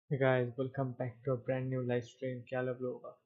Hey guys, welcome back to a brand new live stream. क्या हाल है आप लोगों का?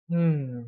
Hmm.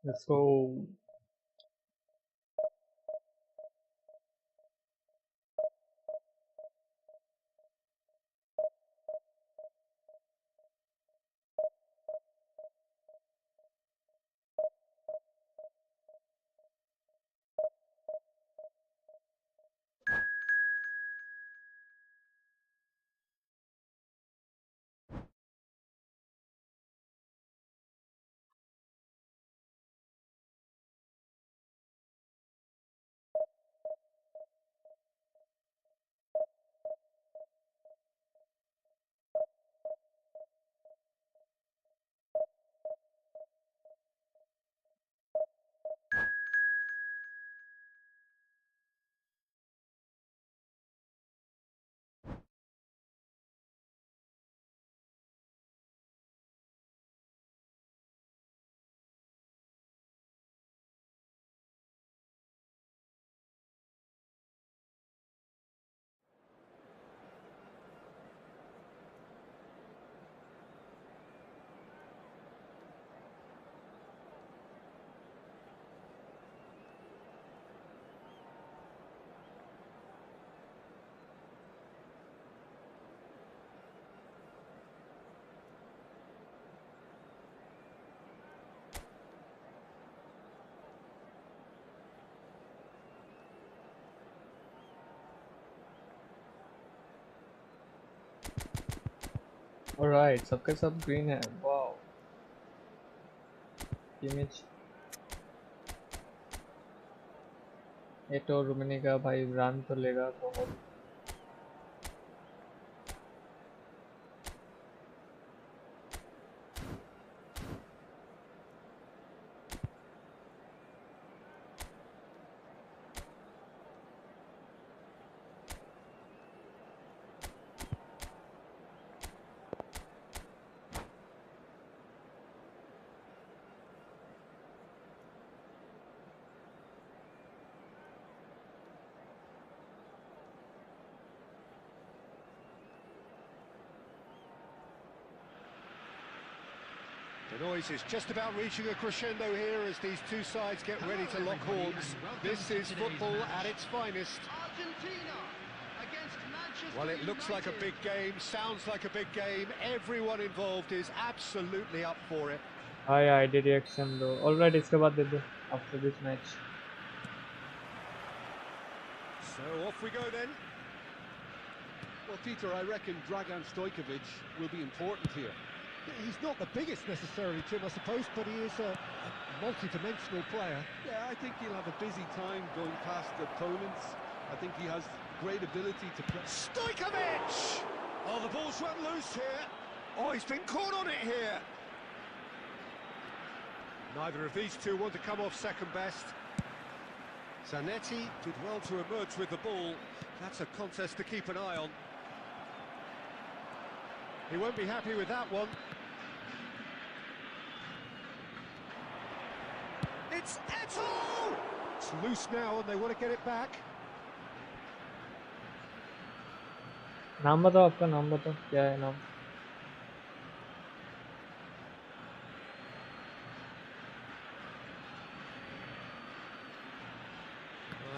Let's go. Alright, सबके सब green है. Wow. Image. ये तो रुमनी का भाई रन तो लेगा बहुत. The noise is just about reaching a crescendo here as these two sides get ready to lock horns. This is football at its finest. Well, it looks like a big game, sounds like a big game. Everyone involved is absolutely up for it. I did reaction though. Alright, इसके बाद दे दो after this match. So off we go then. Well, Peter, I reckon Dragan Stojkovic will be important here. He's not the biggest necessarily, Tim, I suppose, but he is a multi-dimensional player. Yeah, I think he'll have a busy time going past opponents. I think he has great ability to play. Stojkovic! Oh, the ball's run loose here. Oh, he's been caught on it here. Neither of these two want to come off second best. Zanetti did well to emerge with the ball. That's a contest to keep an eye on. He won't be happy with that one. It's Eto'o! It's loose now and they want to get it back. नाम बताओ आपका नाम बताओ क्या है नाम.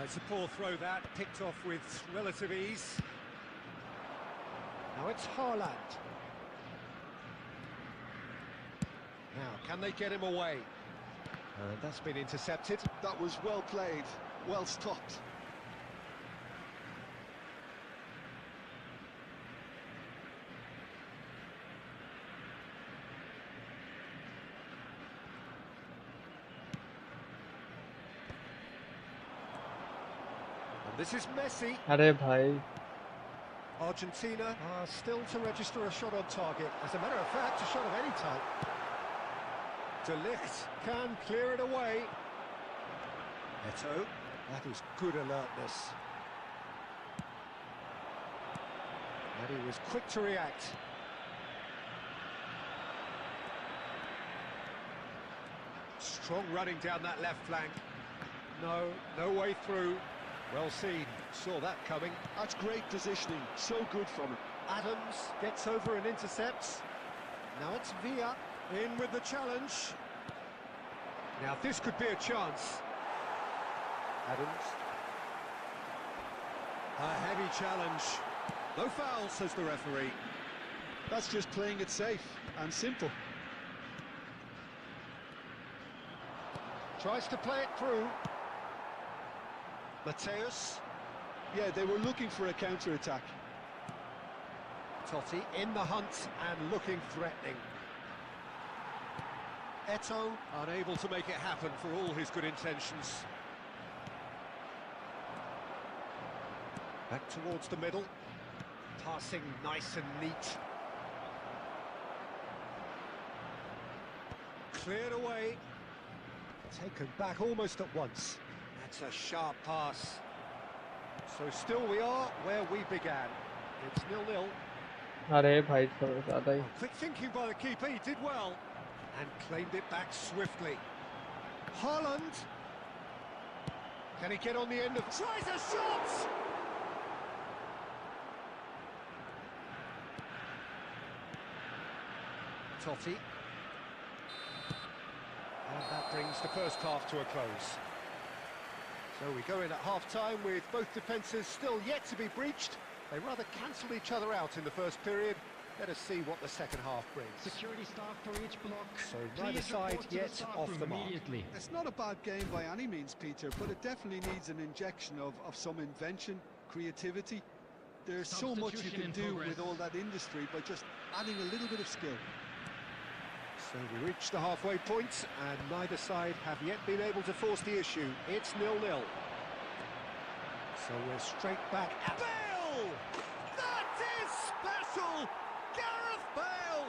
It's a poor throw that, picked off with relative ease. Now it's Haaland. Now, can they get him away? That's been intercepted. That was well played, well stopped. This is Messi. अरे भाई Argentina are still to register a shot on target. As a matter of fact, a shot of any type. De Ligt can clear it away. Eto, that is good alertness. And he was quick to react. Strong running down that left flank. No way through. Well seen, saw that coming. That's great positioning, so good from him. Adams gets over and intercepts. Now it's Villa in with the challenge. Now this could be a chance. Adams. A heavy challenge. No foul, says the referee. That's just playing it safe and simple. Tries to play it through. Mateus. Yeah, they were looking for a counter-attack. Totti in the hunt and looking threatening. Eto unable to make it happen for all his good intentions. Back towards the middle. Passing nice and neat. Cleared away. Taken back almost at once. That's a sharp pass. So still we are where we began. It's 0-0. अरे भाई थोड़ा ज़्यादा ही Quick thinking by the keeper, he did well. And claimed it back swiftly. Haaland. Can he get on the end of... Tries a shot! Totti. And that brings the first half to a close. So we go in at half-time with both defences still yet to be breached. They rather cancelled each other out in the first period. Let us see what the second half brings. Security staff for each block. So neither side yet off the mark. Immediately. It's not a bad game by any means, Peter, but it definitely needs an injection of some invention, creativity. There's so much you can do with all that industry by just adding a little bit of skill. So we reach the halfway point, and neither side have yet been able to force the issue. It's 0-0. So we're straight back at Bale! That is special! Gareth Bale!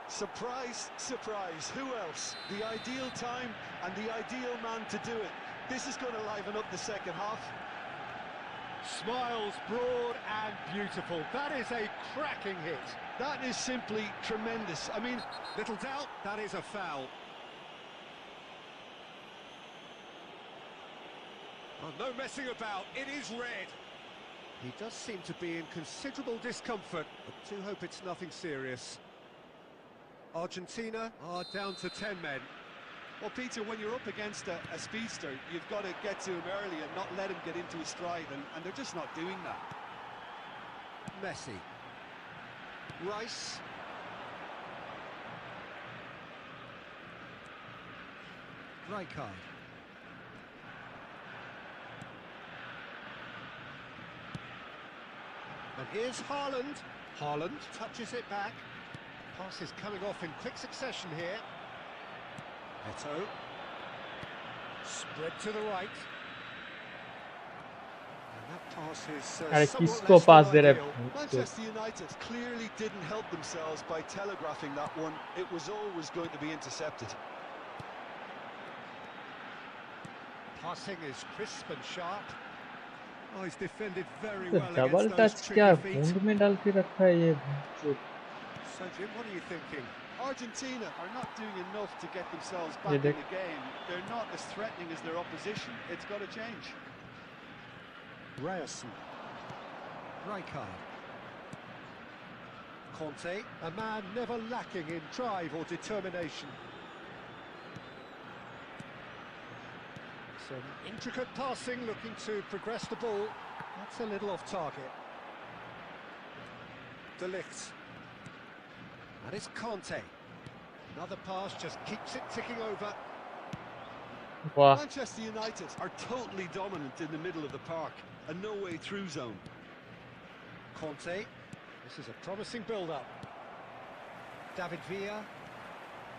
Surprise, surprise, who else? The ideal time and the ideal man to do it. This is going to liven up the second half. Smiles broad and beautiful. That is a cracking hit. That is simply tremendous. I mean, Little doubt, that is a foul. Oh, no messing about, it is red. He does seem to be in considerable discomfort, but do hope it's nothing serious. Argentina are down to 10 men. well, Peter, when you're up against a speedster, you've got to get to him early and not let him get into his stride, and they're just not doing that. Messi. Rice. Rijkaard. And here's Haaland. Haaland touches it back. Pass is coming off in quick succession here. Eto. Spread to the right. And that pass is अरे somewhat किसको less पास than दे रहे ideal. हैं? Manchester United clearly didn't help themselves by telegraphing that one. It was always going to be intercepted. Passing is crisp and sharp. Oh, he's defended very तो well double against those touch क्या tricky feet. बूंद में डाल के रखा है ये So, Jim, what are you thinking? Argentina are not doing enough to get themselves Yeah, back in they- the game. They're not as threatening as their opposition. It's got to change. Ryzen. Rijkaard. Conte, a man never lacking in drive or determination. Some intricate passing, looking to progress the ball. That's a little off target. De Ligt. And it's Conte. Another pass just keeps it ticking over. वाह Manchester United are totally dominant in the middle of the park. A no-way through zone. Conte. This is a promising build-up. David Villa.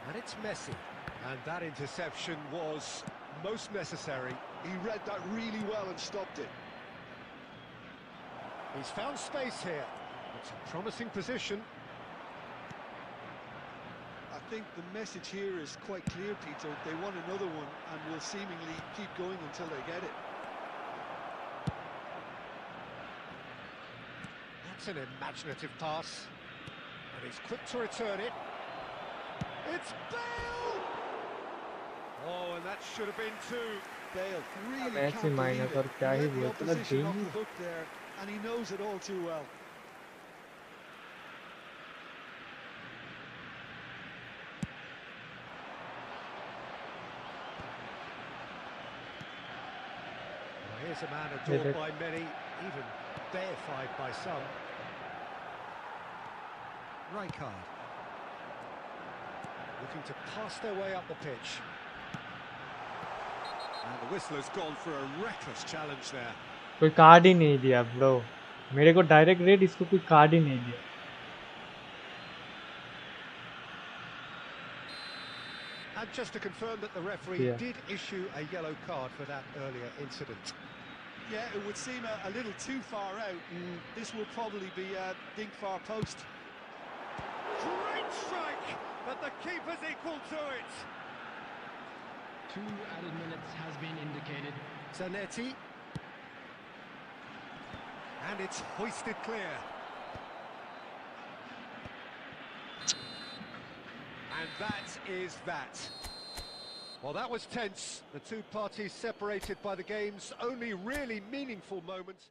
And it's Messi. And that interception was most necessary. He read that really well and stopped it. He's found space here. It's a promising position. I think the message here is quite clear, Peter. They want another one and will seemingly keep going until they get it. That's an imaginative pass. And he's quick to return it. It's Bale! Oh, and that should have been two. Bale really match can't he believe minus it. और क्या He he let the बोलते ना opposition off danger the hook there, and he knows it all too well. Well, here's a man adored by many, even deified by some. Rijkaard. Looking to pass their way up the pitch. And the whistle has gone for a reckless challenge there. कोई card ही नहीं दिया bro मेरे को direct red इसको कोई card ही नहीं दिया And just to confirm that the referee did issue a yellow card for that earlier incident. Yeah, it would seem a little too far out. This will probably be a dink far post. Great strike, but the keeper's equal to it. 2 added minutes has been indicated. Zanetti. And it's hoisted clear. And that is that. Well, that was tense. The two parties separated by the game's only really meaningful moment.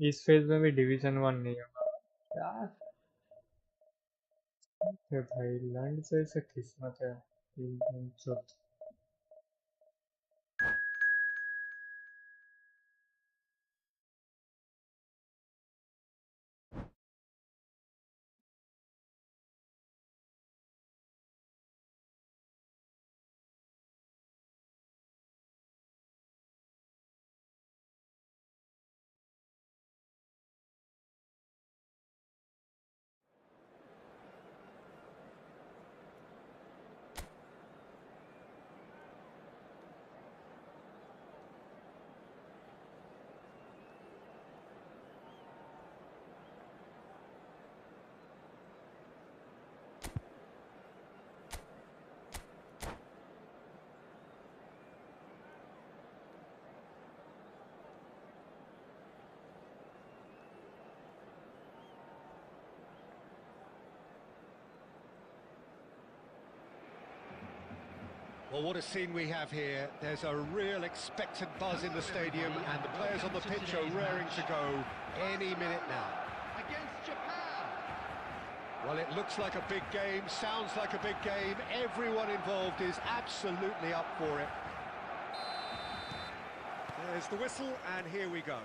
इस phase में भी division 1 नहीं होगा यार ये भाई land से किस्मत है जो Well, what a scene we have here. There's a real expectant buzz in the stadium, and the players on the pitch are raring to go any minute now. Against Japan! Well, it looks like a big game, sounds like a big game. Everyone involved is absolutely up for it. There's the whistle, and here we go.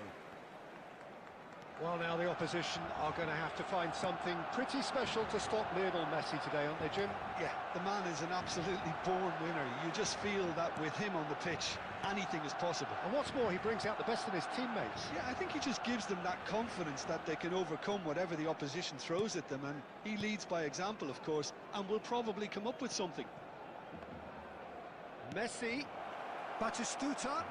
Well, now the opposition are going to have to find something pretty special to stop Lionel Messi today, aren't they, Jim? Yeah, the man is an absolutely born winner. You just feel that with him on the pitch, anything is possible. And what's more, he brings out the best in his teammates. Yeah, I think he just gives them that confidence that they can overcome whatever the opposition throws at them, and he leads by example, of course, and will probably come up with something. Messi, Batistuta.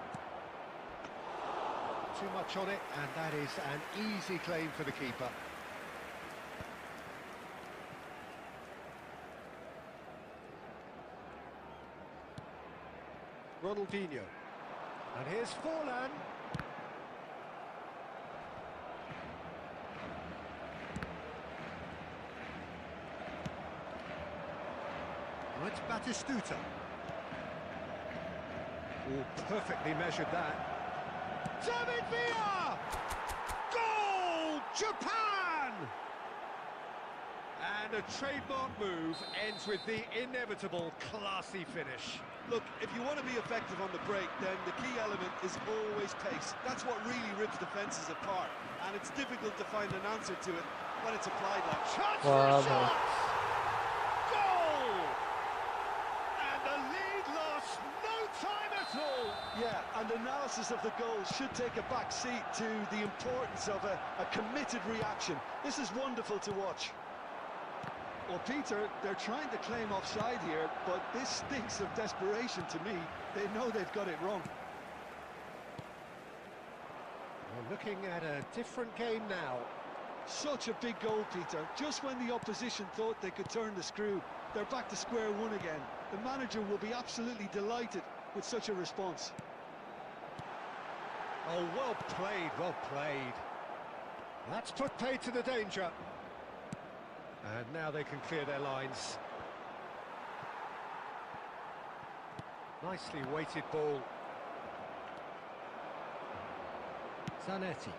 Too much on it, and that is an easy claim for the keeper. Ronaldinho. And here's Forlan. Well, it's Batistuta. Oh, perfectly measured that. David Villa! Goal! Japan! And a trademark move ends with the inevitable classy finish. Look, if you want to be effective on the break, then the key element is always pace. That's what really rips defences apart, and it's difficult to find an answer to it when it's applied like Chance Wow, for a shot! Goal! And the lead lost no time at all. Yeah, and analysis of the goal should take a back seat to the importance of a committed reaction. This is wonderful to watch. Well, Peter, they're trying to claim offside here, but this stinks of desperation to me. They know they've got it wrong. We're looking at a different game now. Such a big goal, Peter. Just when the opposition thought they could turn the screw, they're back to square one again. The manager will be absolutely delighted with such a response. Oh, well played, well played. That's put paid to the danger. And now they can clear their lines. Nicely weighted ball. Zanetti.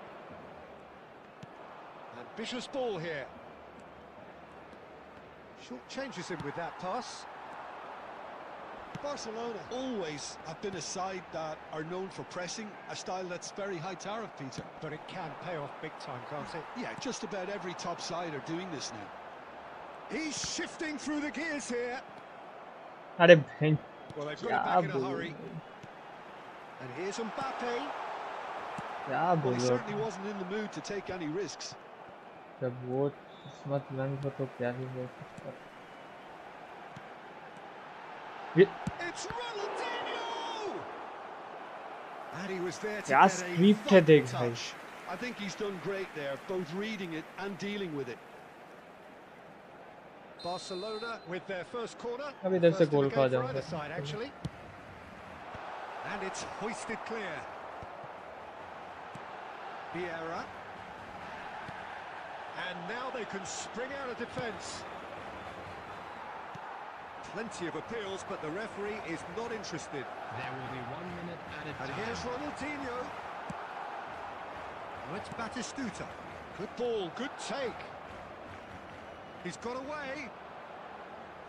Ambitious ball here. Short changes him with that pass. Barcelona always have been a side that are known for pressing, a style that's very high tariff, Peter. But it can pay off big time, can't it? Yeah, just about every top side are doing this now. He's shifting through the gears here. अरे भाई Well, they've got क्या it back in a बोल hurry. And here's Mbappe. क्या Well, बोल he रहे certainly wasn't in the mood to take any risks. जब वो किस्मत रंग हो तो क्या ही बोल सकता It's Ronaldinho! And he was there to क्या get a स्क्रिप्ट है देख भाई Touch. I think he's done great there, both reading it and dealing with it. Barcelona with their first corner. अब इधर से First in गोल the खा game for either जाऊंगा side, actually. And it's hoisted clear. Vieira. And now they can spring out of defence. Plenty of appeals, but the referee is not interested. There will be 1 minute added And time. here's Ronaldinho. Oh, it's Batistuta. Good ball, good take. He's got away.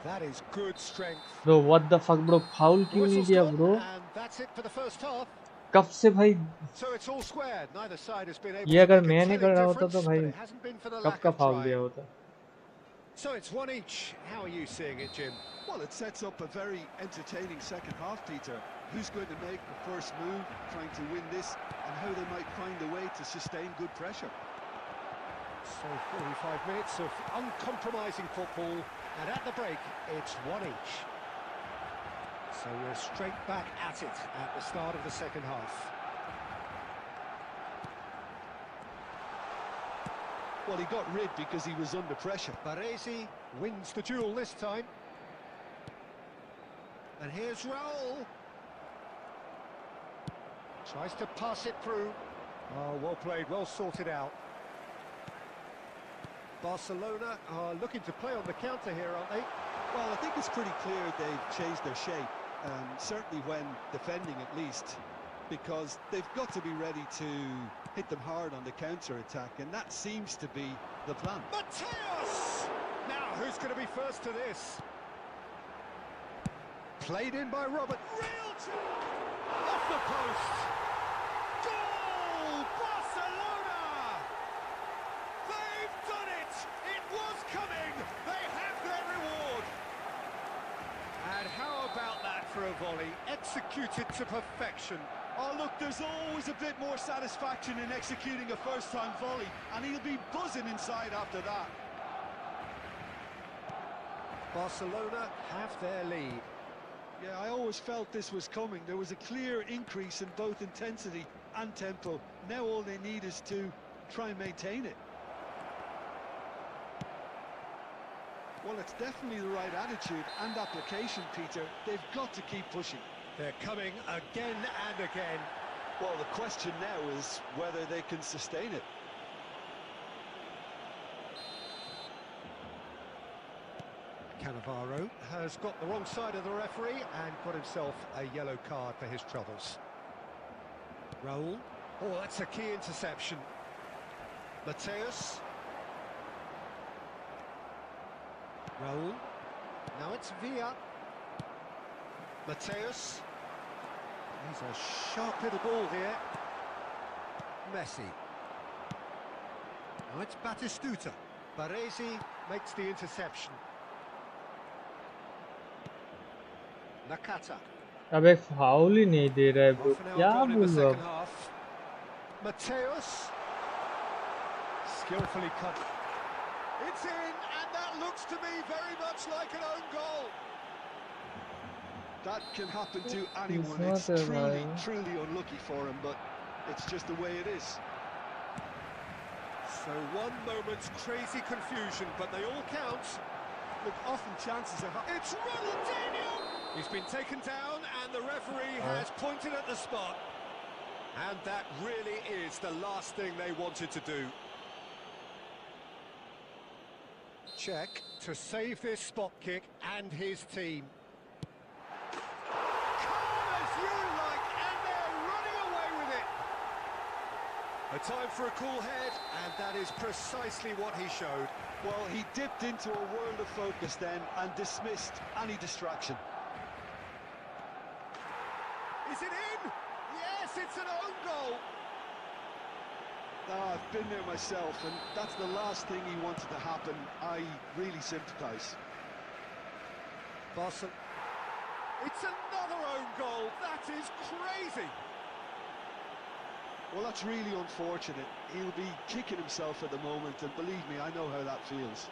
That is good strength. Bro what the fuck bro foul क्यों नहीं Whistle's दिया gone, bro and that's it for the first half. कब से भाई So it's all square. Neither side has been able ये to अगर make a मैं नहीं कर telling रहा होता difference, तो भाई but it hasn't been for the कब lack का of फाउल दिया trying. होता So it's one each. How are you seeing it, Jim? Well, it sets up a very entertaining second half, Peter. Who's going to make the first move, trying to win this, and how they might find a way to sustain good pressure. So 45 minutes of uncompromising football, and at the break, it's one each. So we're straight back at it at the start of the second half. Well, he got rid because he was under pressure. Baresi wins the duel this time. And here's Raul. Tries to pass it through. Oh, well played, well sorted out. Barcelona are looking to play on the counter here, aren't they? Well, I think it's pretty clear they've changed their shape, certainly when defending at least, because they've got to be ready to hit them hard on the counter-attack, and that seems to be the plan. Mateus! Now, who's going to be first to this? Played in by Robert. Real off the post. Goal! Barcelona! They've done it! It was coming! They have their reward! And how about that for a volley? Executed to perfection. Oh, look, there's always a bit more satisfaction in executing a first-time volley, and he'll be buzzing inside after that. Barcelona have their lead. Yeah, I always felt this was coming. There was a clear increase in both intensity and tempo. Now all they need is to try and maintain it. Well, it's definitely the right attitude and application, Peter. They've got to keep pushing. They're coming again and again. Well, the question now is whether they can sustain it. Cannavaro has got the wrong side of the referee and got himself a yellow card for his troubles. Raul. Oh, that's a key interception. Mateus. Raul. Now it's Villa. Mateus. He's a sharp little ball here. Messi. Now it's Batistuta. Baresi makes the interception. Nakata. अबे foul ही नहीं दे रहा है bro, Half an क्या hour gone in the बोलूं second अब? half. Mateus. Skillfully cut. It's in, and that looks to me very much like an own goal. That can happen to anyone. not It's a truly, lie. truly unlucky for him, but it's just the way it is. So one moment's crazy confusion, but they all count. Look, often chances are... It's Ronaldinho! He's been taken down, and the referee has pointed at the spot. And that really is the last thing they wanted to do. Check to save this spot kick and his team. Calm as you like, and they're running away with it. A time for a cool head, and that is precisely what he showed. Well, he dipped into a world of focus then and dismissed any distraction. Is it in? Yes, it's an own goal. I've been there myself, and that's the last thing he wanted to happen. I really sympathise. Boston. It's another own goal. That is crazy. Well, that's really unfortunate. He'll be kicking himself at the moment, and believe me, I know how that feels.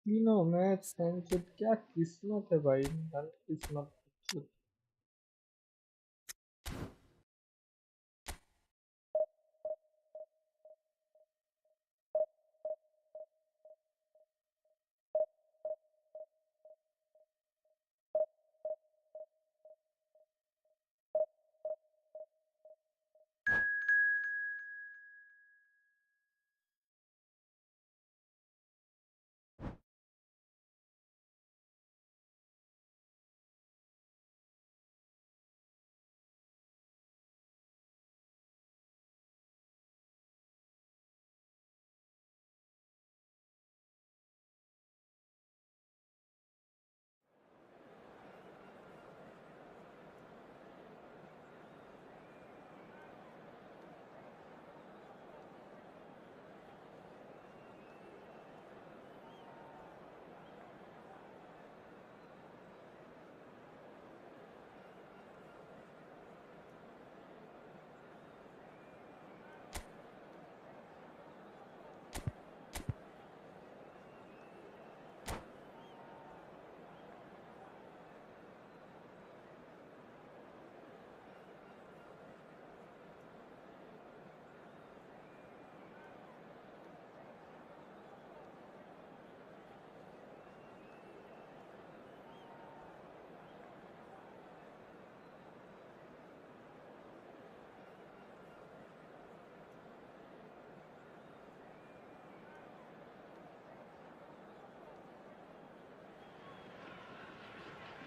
तीनों match century, क्या किस्मत है भाई, धन किस्मत।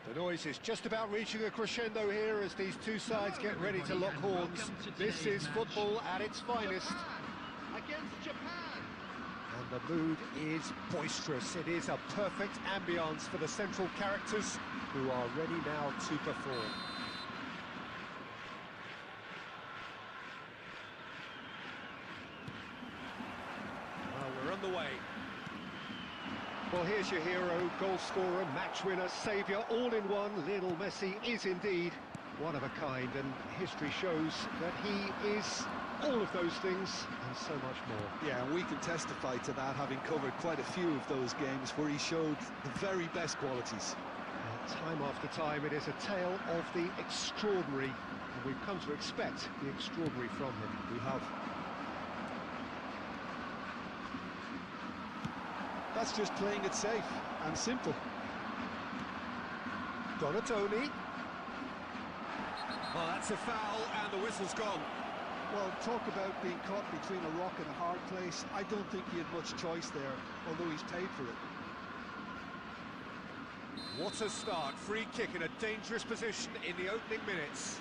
The noise is just about reaching a crescendo here as these two sides get ready to lock horns. This is football at its finest. Against Japan. And the mood is boisterous. It is a perfect ambience for the central characters who are ready now to perform. Well, we're on the way. Well, here's your hero, goal scorer, match winner, saviour, all in one. Lionel Messi is indeed one of a kind, and history shows that he is All of those things and so much more. Yeah, and we can testify to that, having covered quite a few of those games where he showed the very best qualities. Time after time, it is a tale of the extraordinary, and we've come to expect the extraordinary from him. We have. That's just playing it safe and simple. Donatoni. Well, that's a foul, and the whistle's gone. Well, talk about being caught between a rock and a hard place. I don't think he had much choice there, although he's paid for it. What a start. Free kick in a dangerous position in the opening minutes.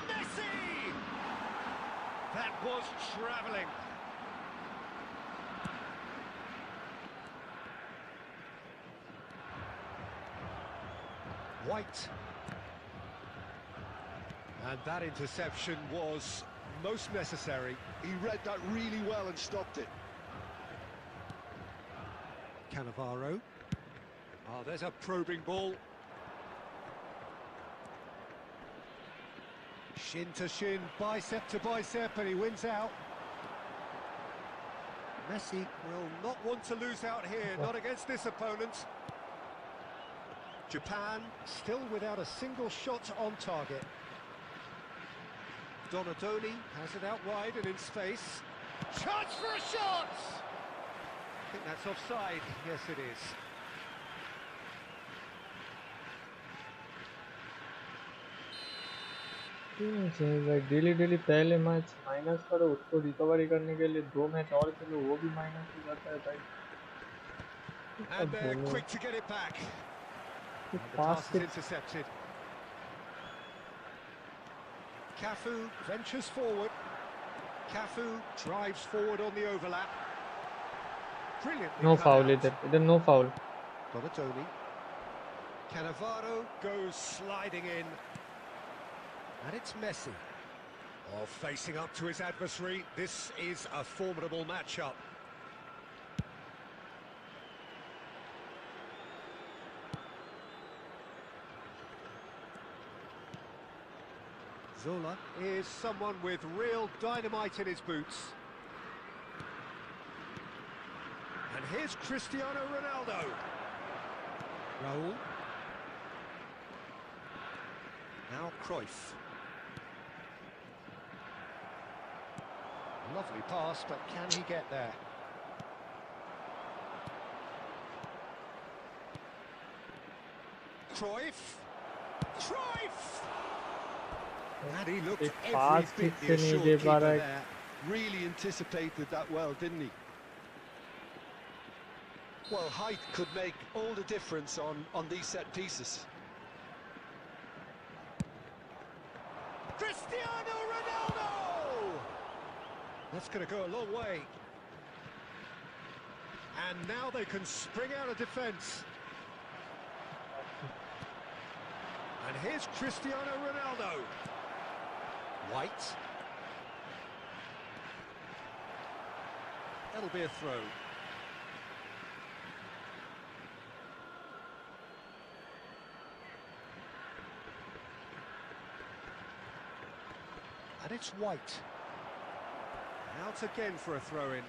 Messi! That was travelling. White. And that interception was most necessary. He read that really well and stopped it. Cannavaro. Oh, there's a probing ball. Shin to shin, bicep to bicep, and he wins out. Messi will not want to lose out here, not against this opponent. Japan still without a single shot on target. Donatoni has it out wide and in space. Chance for a shot! I think that's offside. Yes, it is. Daily पहले match minus करो, उसको recovery करने के लिए 2 match और खेलो, वो भी minus हो जाता है भाई। And they're quick to get it back. The pass is intercepted. Cafu ventures forward. Cafu drives forward on the overlap. Brilliant. No foul इधर no foul. Donatoni. Cannavaro goes sliding in. And it's Messi. Oh, facing up to his adversary. This is a formidable matchup. Zola is someone with real dynamite in his boots. And here's Cristiano Ronaldo. Raul. Now Cruyff. Lovely pass, but can he get there? Cruyff! Cruyff! And he looked every bit the assured keeper there. Really anticipated that well, didn't he? Well, height could make all the difference on these set pieces. Cristiano Ronaldo! That's going to go a long way. And now they can spring out of defence. And here's Cristiano Ronaldo. White. That'll be a throw. And it's White. Out again for a throw-in.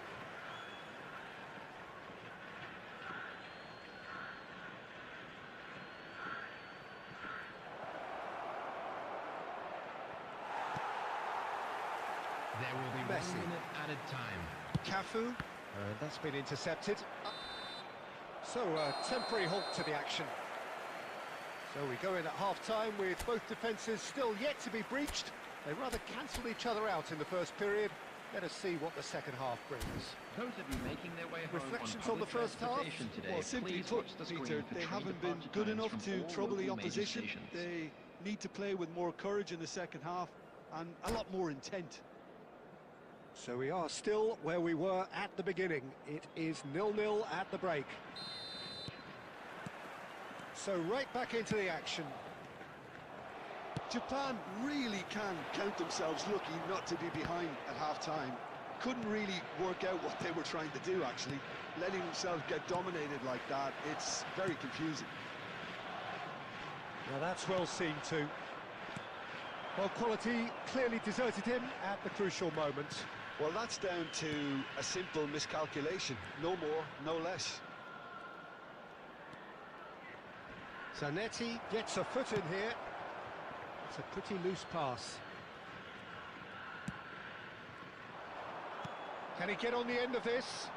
There will be Messi. 1 minute added time. Cafu. That's been intercepted. So a temporary halt to the action. So we go in at half-time with both defences still yet to be breached. They rather cancelled each other out in the first period. Let us see what the second half brings. Those of you making their way home Reflections on on the public first half? transportation today, Well, simply please put, watch the screen Peter, for they train haven't been departure good times enough from to all trouble the local major opposition. stations. They need to play with more courage in the second half and a lot more intent. So we are still where we were at the beginning. It is 0-0 at the break. So right back into the action. Japan really can count themselves lucky not to be behind at half-time. Couldn't really work out what they were trying to do, actually. Letting themselves get dominated like that, it's very confusing. Now that's well seen too. Well, quality clearly deserted him at the crucial moment. Well, that's down to a simple miscalculation. No more, no less. Zanetti gets a foot in here. It's a pretty loose pass. Can he get on the end of this?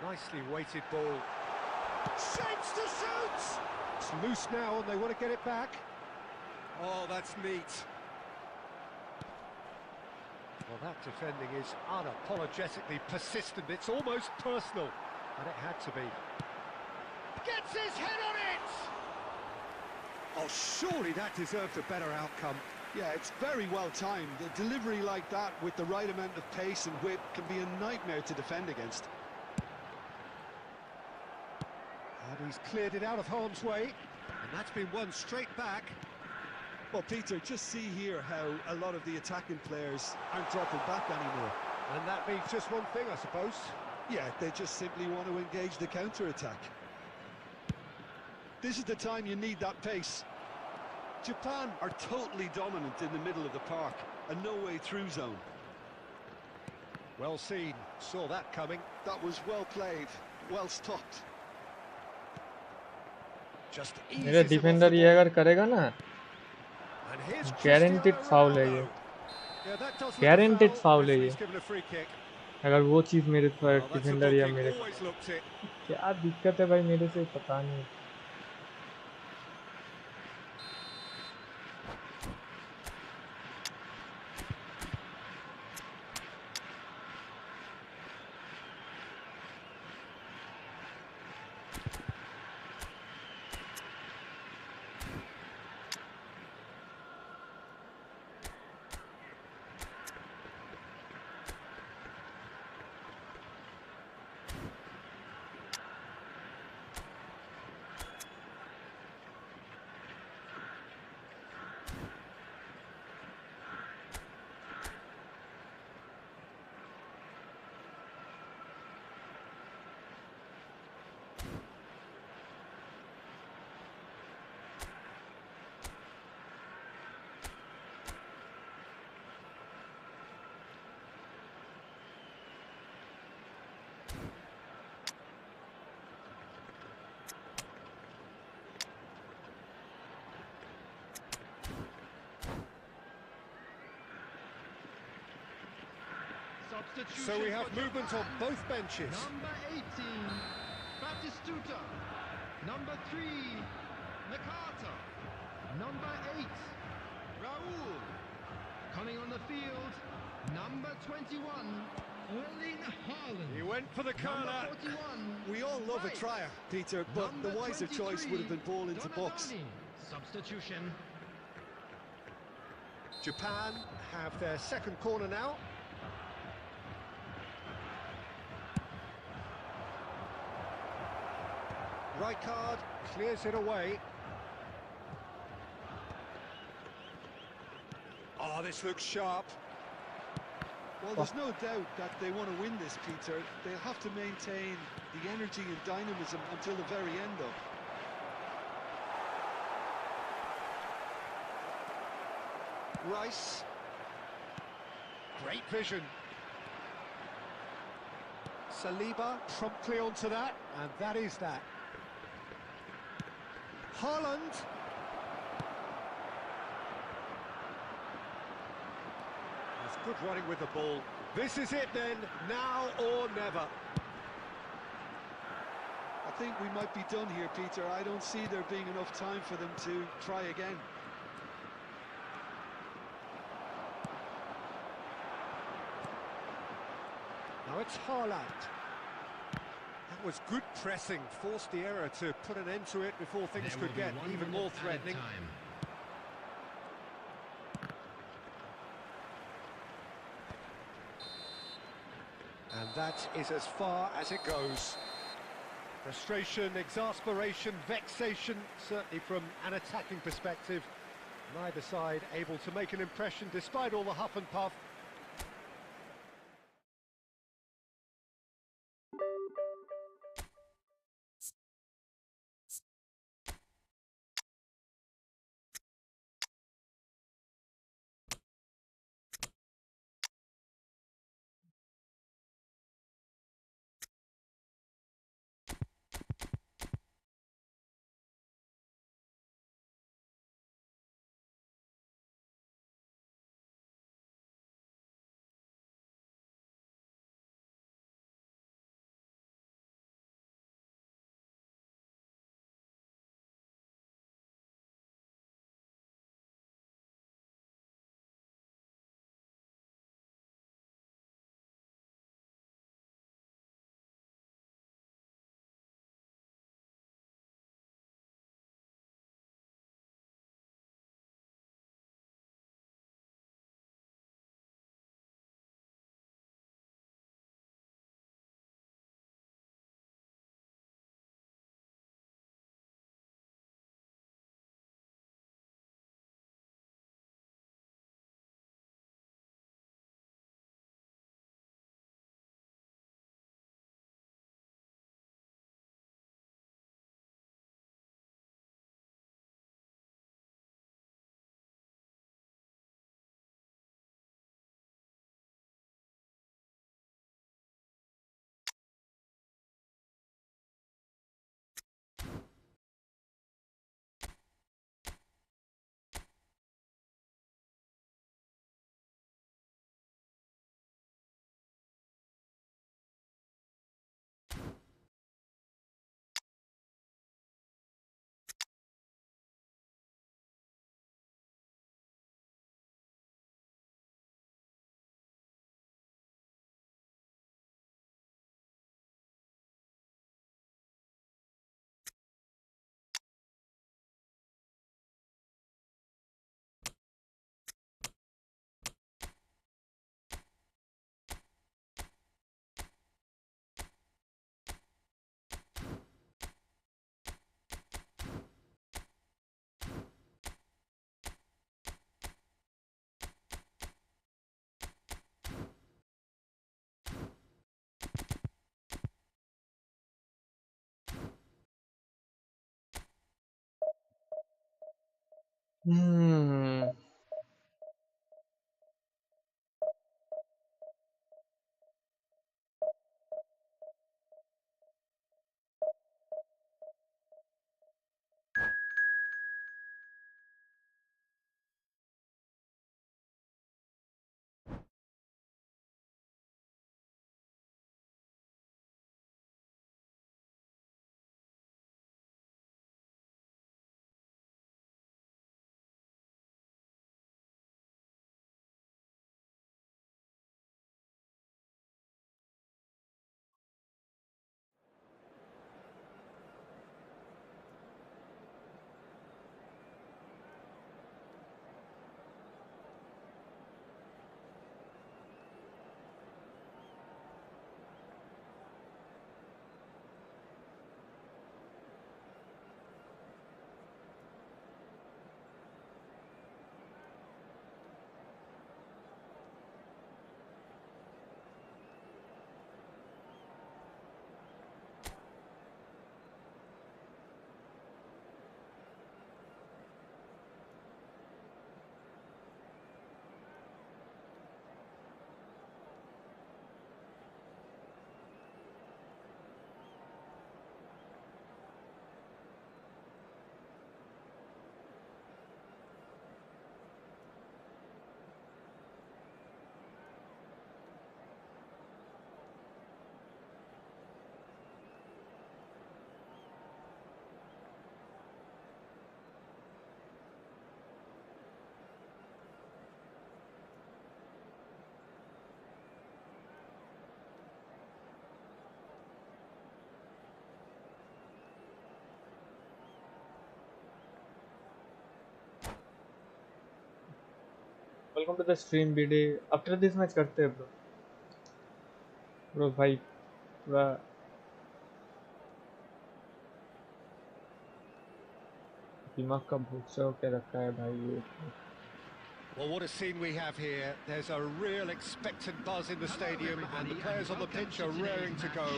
Nicely weighted ball. Shapes to shoot! It's loose now and they want to get it back. Oh, that's neat. Well, that defending is unapologetically persistent. It's almost personal, and it had to be. Gets his head on it! Oh, surely that deserved a better outcome. Yeah, it's very well timed. A delivery like that with the right amount of pace and whip can be a nightmare to defend against. And he's cleared it out of harm's way, and that's been won straight back. Well, Peter, just see here how a lot of the attacking players aren't dropping back anymore. And that means just one thing, I suppose. Yeah, they just simply want to engage the counter-attack. This is the time you need that pace. Japan are totally dominant in the middle of the park, a no-way-through zone. Well seen, saw that coming. That was well played, well stopped. Just मेरा defender ये अगर करेगा ना guaranteed foul है ये guaranteed foul है ये अगर वो चीज़ मेरे डिफेंडर या मेरे क्या दिक्कत है भाई मेरे से पता नहीं So we have movement on both benches. Number 18, Batistuta. Number 3, Nakata. Number 8, Raul. Coming on the field, number 21, Erling Haaland. He went for the curler. We all love a trier, Peter, but the wiser choice would have been ball into box. Substitution. Japan have their second corner now. Rijkaard clears it away. Oh, this looks sharp. Well, there's no doubt that they want to win this, Peter. They'll have to maintain the energy and dynamism until the very end, though. Rice. Great vision. Saliba promptly onto that, and that is that. Haaland. That's good running with the ball. This is it then, now or never. I think we might be done here, Peter. I don't see there being enough time for them to try again. Now it's Haaland. That was good pressing, forced the error to put an end to it before things could get even more threatening. And that is as far as it goes. Frustration, exasperation, vexation, certainly from an attacking perspective. Neither side able to make an impression despite all the huff and puff. Hmm. Welcome to the stream, BD. After this match करते हैं bro. Bro भाई पूरा दिमाग का भूसा होके रखा है भाई ये. Well, what a scene we have here. There's a real expectant buzz in the stadium, and the players on the pitch are raring to go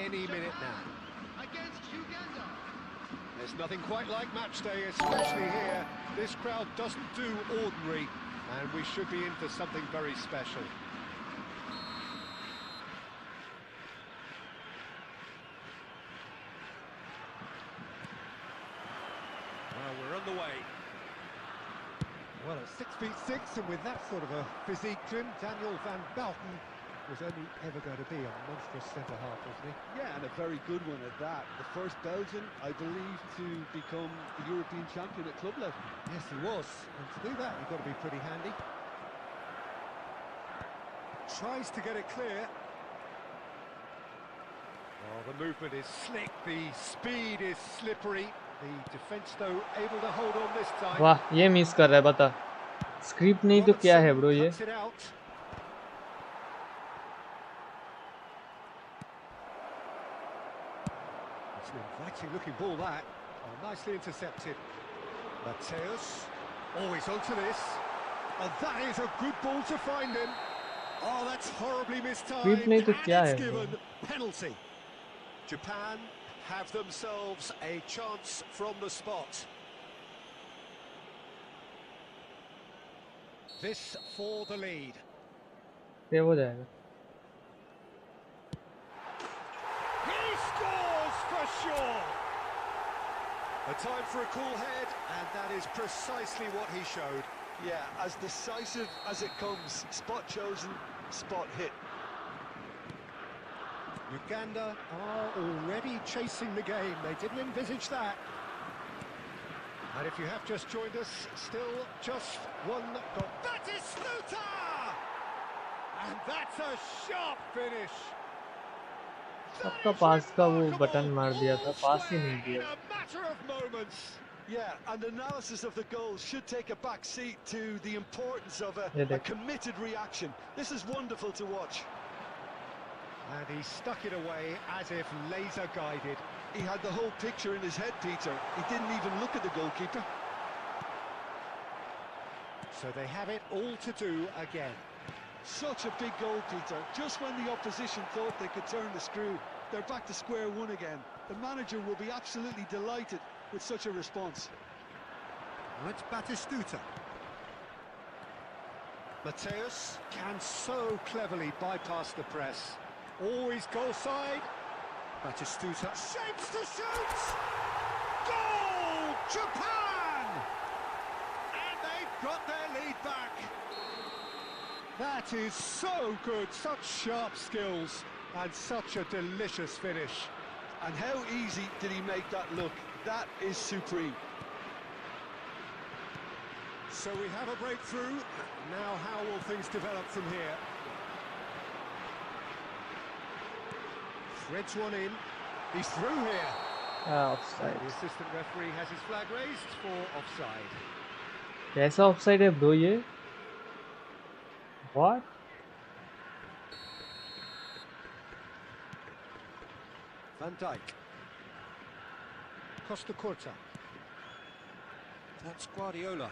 any minute now. Against Uganda. There's nothing quite like match day, especially here. This crowd doesn't do ordinary, and we should be in for something very special. Well, we're underway. Well, at 6'6", and with that sort of a physique, Jim, Daniel van Bouten was only ever going to be a monstrous centre-half, wasn't he? Yeah, and a very good one at that. The first Belgian, I believe, to become the European champion at club level. Yes, he was. And to do that, you've got to be pretty handy. Tries to get it clear. Oh, the movement is slick, the speed is slippery. The defence, though, able to hold on this time. वाह ये miss कर रहा है बता. Script नहीं तो क्या है ब्रो ये. Cuts it out. It's an inviting looking ball that. Oh, nicely intercepted. Mateus. Always onto this. Oh, that is a good ball to find him. Oh, that's horribly mistimed. Script नहीं तो क्या And है it's bro. given penalty. Japan have themselves a chance from the spot. This for the lead. Save हो जाएगा. He scores for sure. A time for a cool head, and that is precisely what he showed. Yeah, as decisive as it comes. Spot chosen, spot hit. Uganda are already chasing the game. They didn't envisage that. And if you have just joined us, still just one goal. That is Sluta! And that's a sharp finish. सबका पास का वो button मार दिया था, पास ही नहीं दिया. In a matter of moments. Yeah, and analysis of the goal should take a back seat to the importance of a committed reaction. This is wonderful to watch. And he stuck it away as if laser guided. He had the whole picture in his head, Peter. He didn't even look at the goalkeeper. So they have it all to do again. Such a big goal, Peter. Just when the opposition thought they could turn the screw, they're back to square one again. The manager will be absolutely delighted with such a response. Now it's Batistuta. Mateus can so cleverly bypass the press. Always goal side. Batistuta shapes to shoot! Goal! Japan! And they've got their lead back. That is so good, such sharp skills, and such a delicious finish. And how easy did he make that look? That is supreme. So we have a breakthrough. Now how will things develop from here? Threads one in. He's through here. Offside. The assistant referee has his flag raised for offside. कैसा offside है bro ये? What? Van Dijk. Costa Curta. That's Guardiola.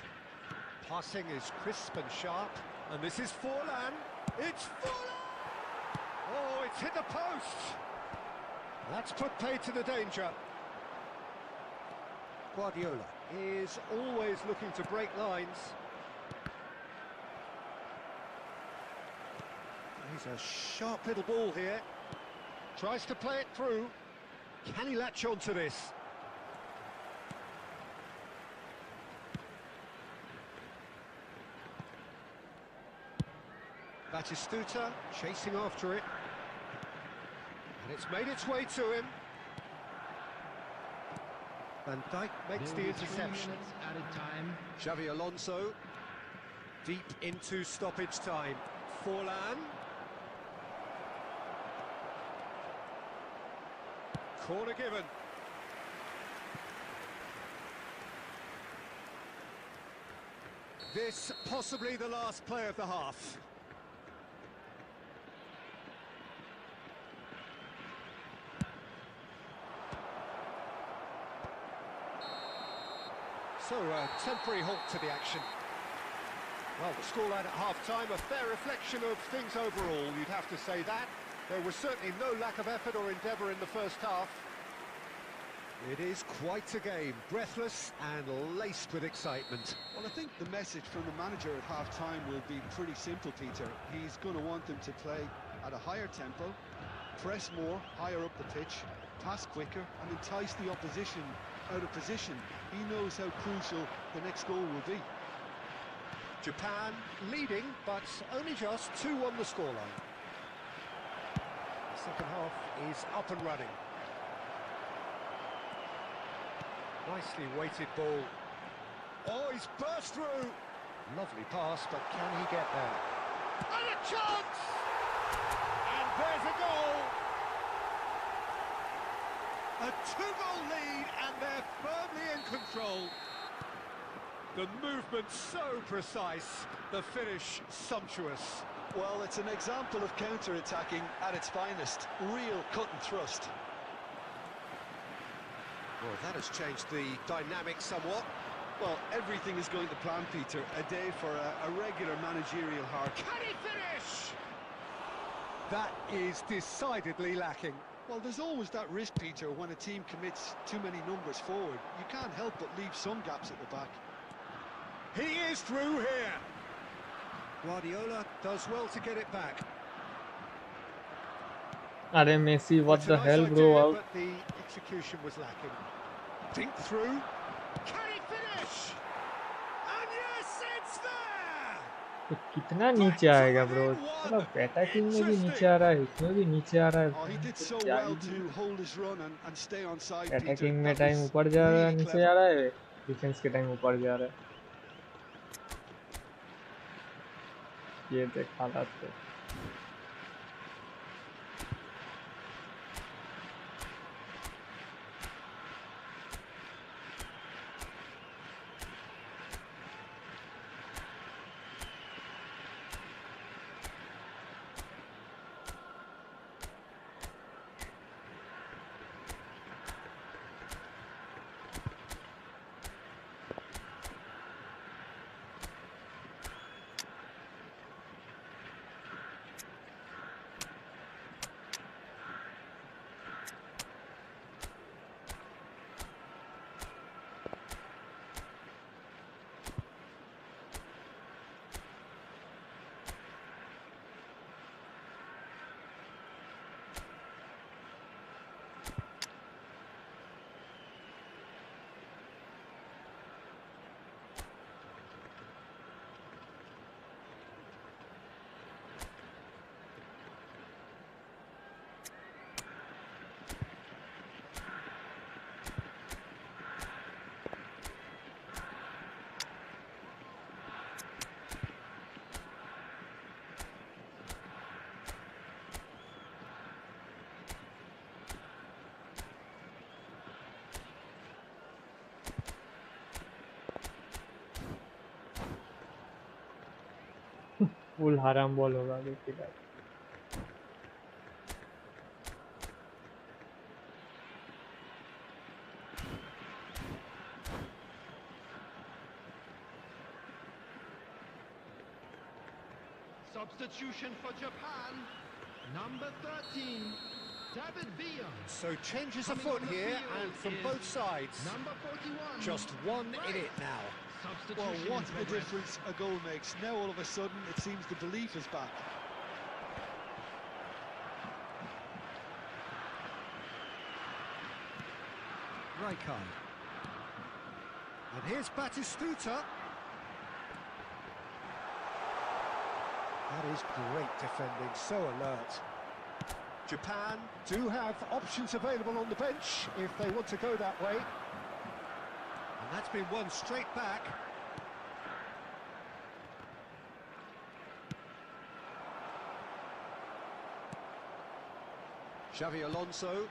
Passing is crisp and sharp. And this is Forlan. It's Forlan! Oh, it's hit the post. That's put paid to the danger. Guardiola is always looking to break lines. He's a sharp little ball here. Tries to play it through. Can he latch on to this? Batistuta chasing after it. And it's made its way to him. Van Dijk makes the interception. Added time. Xavi Alonso deep into stoppage time. Forlan. Corner given. This possibly the last play of the half. So a temporary halt to the action. Well, the scoreline at half-time, a fair reflection of things overall, you'd have to say that. There was certainly no lack of effort or endeavour in the first half. It is quite a game, breathless and laced with excitement. Well, I think the message from the manager at half-time will be pretty simple, Peter. He's going to want them to play at a higher tempo, press more, higher up the pitch, pass quicker and entice the opposition out of position. He knows how crucial the next goal will be. Japan leading, but only just 2 on the scoreline. The second half is up and running. Nicely weighted ball. Oh, he's burst through. Lovely pass, but can he get there? And a chance! And there's a goal! A 2-goal lead, and they're firmly in control. The movement so precise, the finish sumptuous. Well, it's an example of counter-attacking at its finest. Real cut and thrust. Well, that has changed the dynamic somewhat. Well, everything is going to plan, Peter. A day for a regular managerial heart. Can he finish? That is decidedly lacking. Well, there's always that risk, Peter, when a team commits too many numbers forward. You can't help but leave some gaps at the back. He is through here. Guardiola does well to get it back. अरे Messi, what the hell, Idea, bro? but the execution was lacking. Dink through. Can he finish? And yes, it's there. तो कितना नीचे आएगा bro? मतलब attacking में भी नीचे आ रहा है, इसमें भी नीचे आ रहा है. Oh, he did so well to hold his run and stay on side. Attacking में time ऊपर जा रहा है, नीचे आ रहा है. Defense के time ऊपर जा रहा है. ये देख हालात पे. फुल हराम बॉल होगा देखिएगा। Substitution for Japan, number 13, David Villa. So changes afoot here, and from both sides. Number 41. Just 1 in it now. Well, Substitution what in a progress. difference a goal makes. Now all of a sudden it seems the belief is back. Raikkonen. And here's Batistuta. That is great defending, so alert. Japan do have options available on the bench if they want to go that way. And that's been won straight back. Xavi Alonso.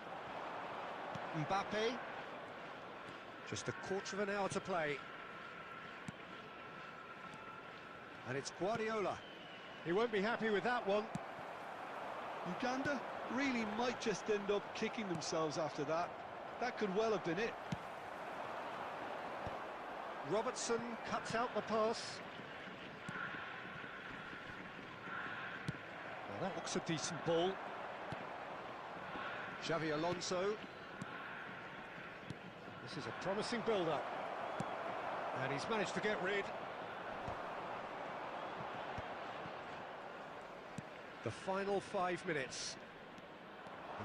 Mbappe. Just a quarter of an hour to play. And it's Guardiola. He won't be happy with that one. Uganda really might just end up kicking themselves after that. That could well have been it. Robertson cuts out the pass. Well, that looks a decent ball. Xavi Alonso. This is a promising build-up. And he's managed to get rid. The final 5 minutes.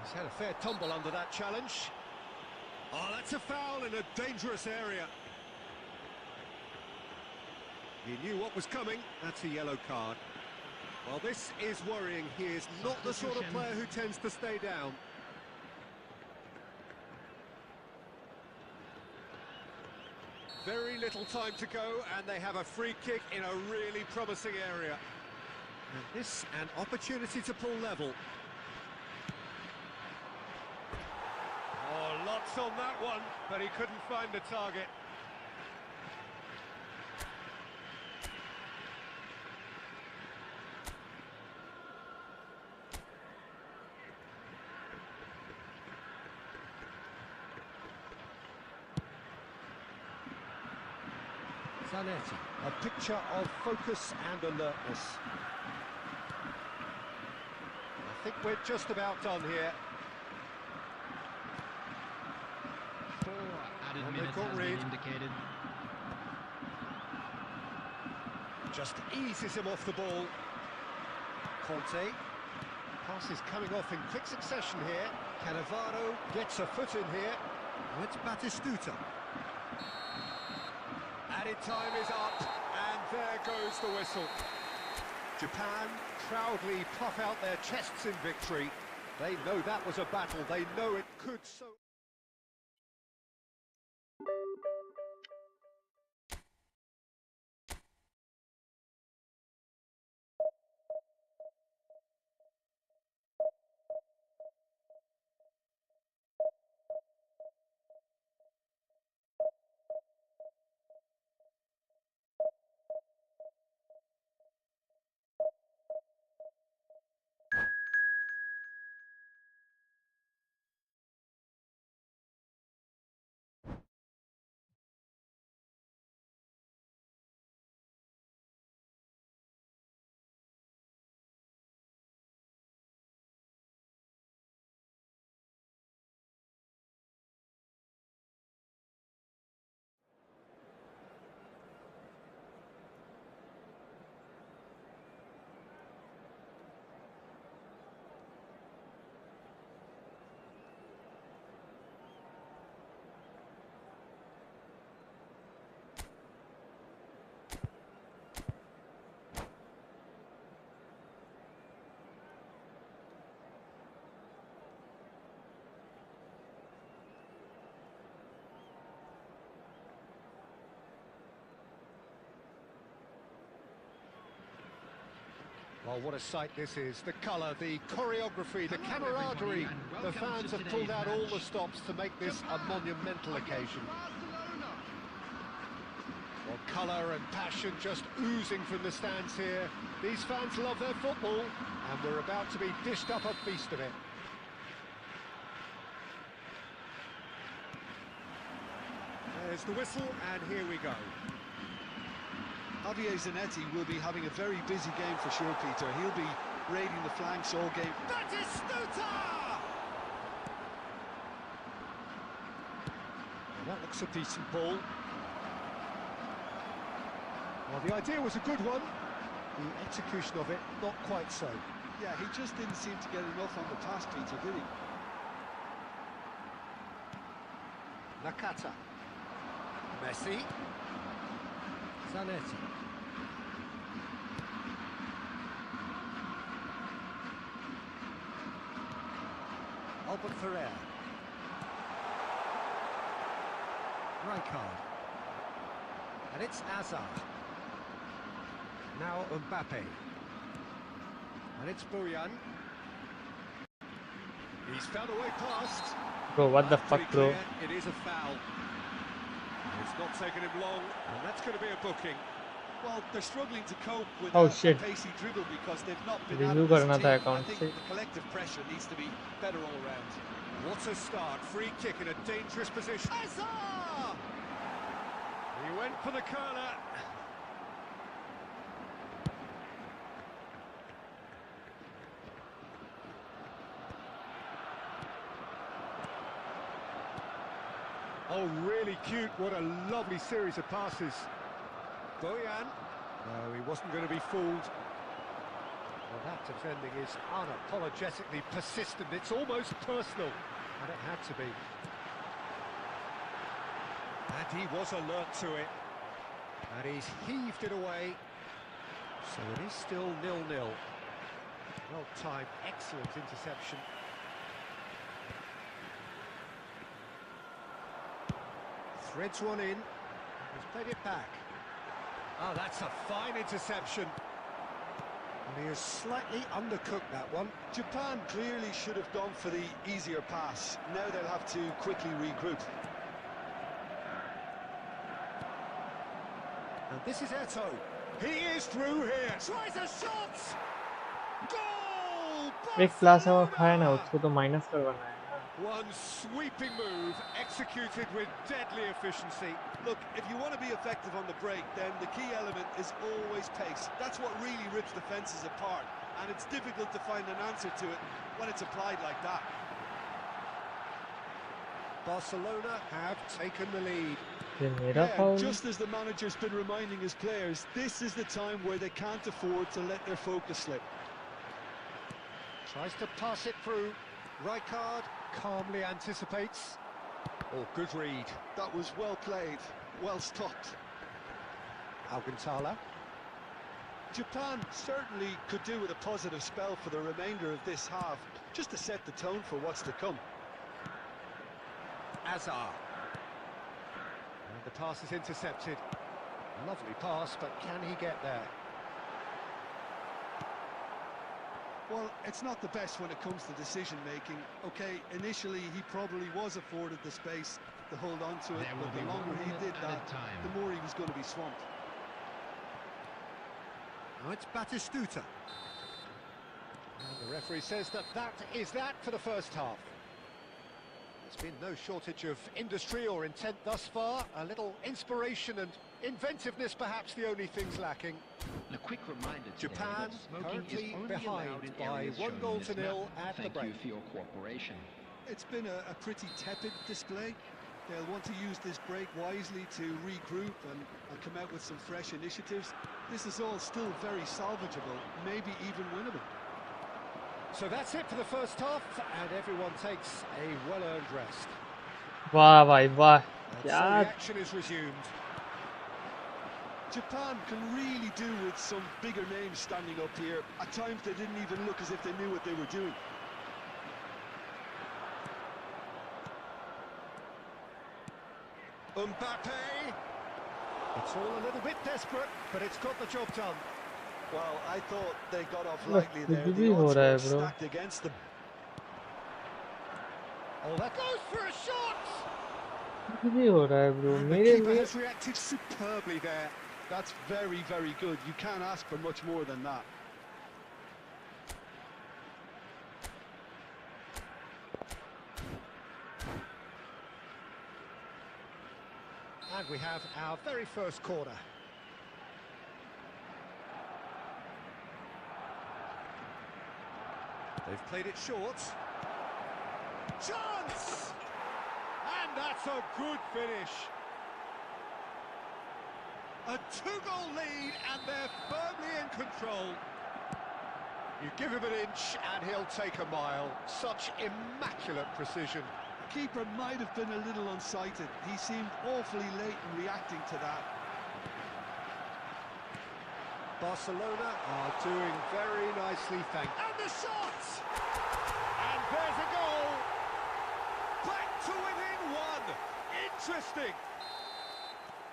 He's had a fair tumble under that challenge. Oh, that's a foul in a dangerous area. He knew what was coming. That's a yellow card. Well, this is worrying. He is not the sort of player who tends to stay down. Very little time to go, and they have a free kick in a really promising area. And this, an opportunity to pull level. Oh, lots on that one, but he couldn't find the target. Zanetti, a picture of focus and alertness. I think we're just about done here. 4 added And minutes they've got has rid. been indicated. Just eases him off the ball. Conte. Pass is coming off in quick succession here. Cannavaro gets a foot in here. Oh, it's Batistuta. Added time is up, and there goes the whistle. Japan proudly puff out their chests in victory. They know that was a battle. They know it could so... Well, what a sight this is. The colour, the choreography, the camaraderie. The fans have pulled out all the stops to make this a monumental occasion. Well, colour and passion just oozing from the stands here. These fans love their football, and we're about to be dished up a feast of it. There's the whistle, and here we go. Javier Zanetti will be having a very busy game for sure, Peter. He'll be raiding the flanks all game. BYTE! That looks a decent ball. Well, the idea was a good one. The execution of it, not quite so. Yeah, he just didn't seem to get enough on the pass, Peter, did he? Nakata. Messi. Zanetti. Albert Ferrer. Rijkaard. And it's Hazard. Now Mbappe. And it's Bojan. He's found a way past. Bro, what the fuck, bro? It is a foul. It's not taken him long, and that's going to be a booking. Well, they're struggling to cope with Oh, a shit. pacey dribble because they've not been Review out of this करना team. था I account think से. the collective pressure needs to be better all around. What a start. Free kick in a dangerous position. Hazard! He went for the curler. Oh, really cute. What a lovely series of passes. Bojan. No, he wasn't going to be fooled. Well, that defending is unapologetically persistent. It's almost personal. And it had to be. And he was alert to it. And he's heaved it away. So it is still 0-0. Well timed, excellent interception. Threads one in. He's played it back. Oh, that's a fine interception. And he has slightly undercooked that one. Japan clearly should have gone for the easier pass. Now they'll have to quickly regroup. And this is Eto. He is through here. Tries a shot. Goal! एक class है वो खाया ना उसको तो minus करवाना है. One sweeping move, executed with deadly efficiency. Look, if you want to be effective on the break, then the key element is always pace. That's what really rips defences apart, and it's difficult to find an answer to it when it's applied like that. Barcelona have taken the lead. ये मेरा foul. Just as the manager's been reminding his players, this is the time where they can't afford to let their focus slip. Tries to pass it through. Rijkaard calmly anticipates. Oh, good read. That was well played, well stopped. Alcantara. Japan certainly could do with a positive spell for the remainder of this half, just to set the tone for what's to come. Hazard. And the pass is intercepted. Lovely pass, but can he get there? Well, it's not the best when it comes to decision-making. Okay, initially he probably was afforded the space to hold on to it, but the longer he did that, the more he was going to be swamped. Now it's Batistuta. And the referee says that is that for the first half. There's been no shortage of industry or intent thus far. A little inspiration and inventiveness, perhaps the only things lacking. A quick reminder today Japan that smoking currently is only behind allowed in by areas 1 shown goal in to this 0 map. at the Thank you break. for your cooperation. It's been a pretty tepid display. They'll want to use this break wisely to regroup and come out with some fresh initiatives. This is all still very salvageable, maybe even winnable. So that's it for the first half, and everyone takes a well-earned rest. वाह भाई वाह. And so the यार action is resumed. Japan can really do with some bigger names standing up here. At times they didn't even look as if they knew what they were doing. Mbappe. It's all a little bit desperate, but it's got the job done. Well, I thought they got off Look, lightly this there. is The हो odds रहा है, were bro. stacked against them. Oh, that goes for a shot! भी हो रहा है bro And the मेरे keeper में has reacted superbly there. That's very, very good. You can't ask for much more than that. And we have our very first corner. They've played it short. Chance! And that's a good finish. A two-goal lead, and they're firmly in control. You give him an inch, and he'll take a mile. Such immaculate precision. The keeper might have been a little unsighted. He seemed awfully late in reacting to that. Barcelona are doing very nicely, thank you. And the shot! And there's a goal! Back to within one! Interesting!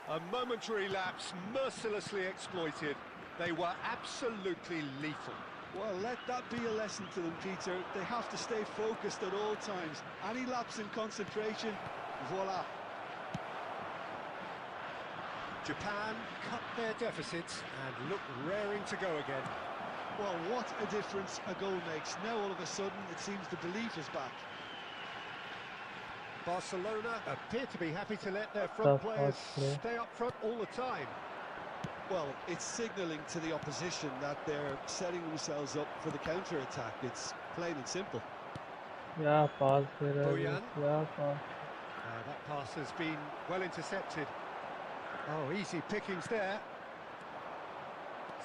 A momentary lapse, mercilessly exploited. They were absolutely lethal. Well, let that be a lesson to them, Peter. They have to stay focused at all times. Any lapse in concentration, voila. Japan cut their deficits and look raring to go again. Well, what a difference a goal makes. Now all of a sudden it seems the belief is back. Barcelona appear to be happy to let their front players stay up front all the time. Well, it's signalling to the opposition that they're setting themselves up for the counter-attack. It's plain and simple. क्या पास दे रहा है Bojan. क्या पास That pass has been well intercepted. Oh, easy pickings there.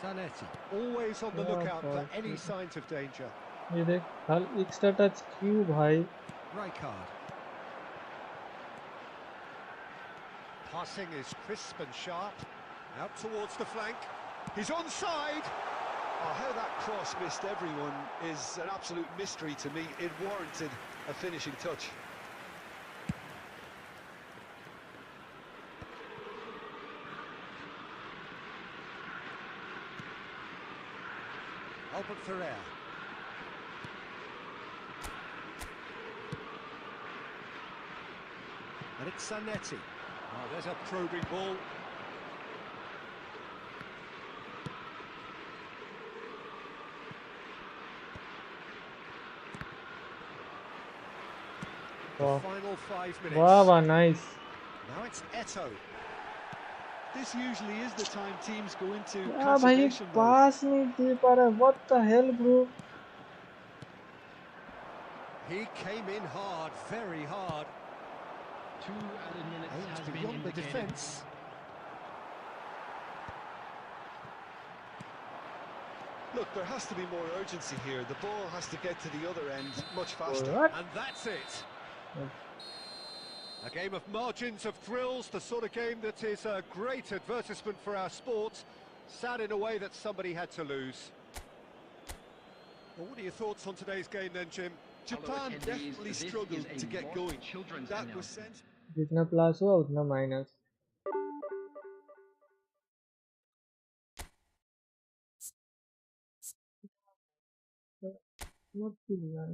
Zanetti, always on the lookout for any signs of danger. ये देख हल extra touch क्यों भाई Rijkaard. Passing is crisp and sharp. Out towards the flank. He's onside. Oh, how that cross missed everyone is an absolute mystery to me. It warranted a finishing touch. Albert Ferrer. And it's Zanetti. Oh, there's a probing ball. The final 5 minutes. वाह nice. Now it's Eto'o. This usually is the time teams go into यार भाई conservation mode. पास नहीं दे पा रहा what the hell bro He came in hard, very hard. 2 added minutes Aimed has been beyond the indicated. defence. Look, there has to be more urgency here. The ball has to get to the other end much faster. what And that's it. A game of margins, of thrills, the sort of game that is a great advertisement for our sport. Sad in a way that somebody had to lose. Well, what are your thoughts on today's game then, Jim? Japan definitely struggled to get going. That was sense. जितना plus हुआ उतना minus मत यार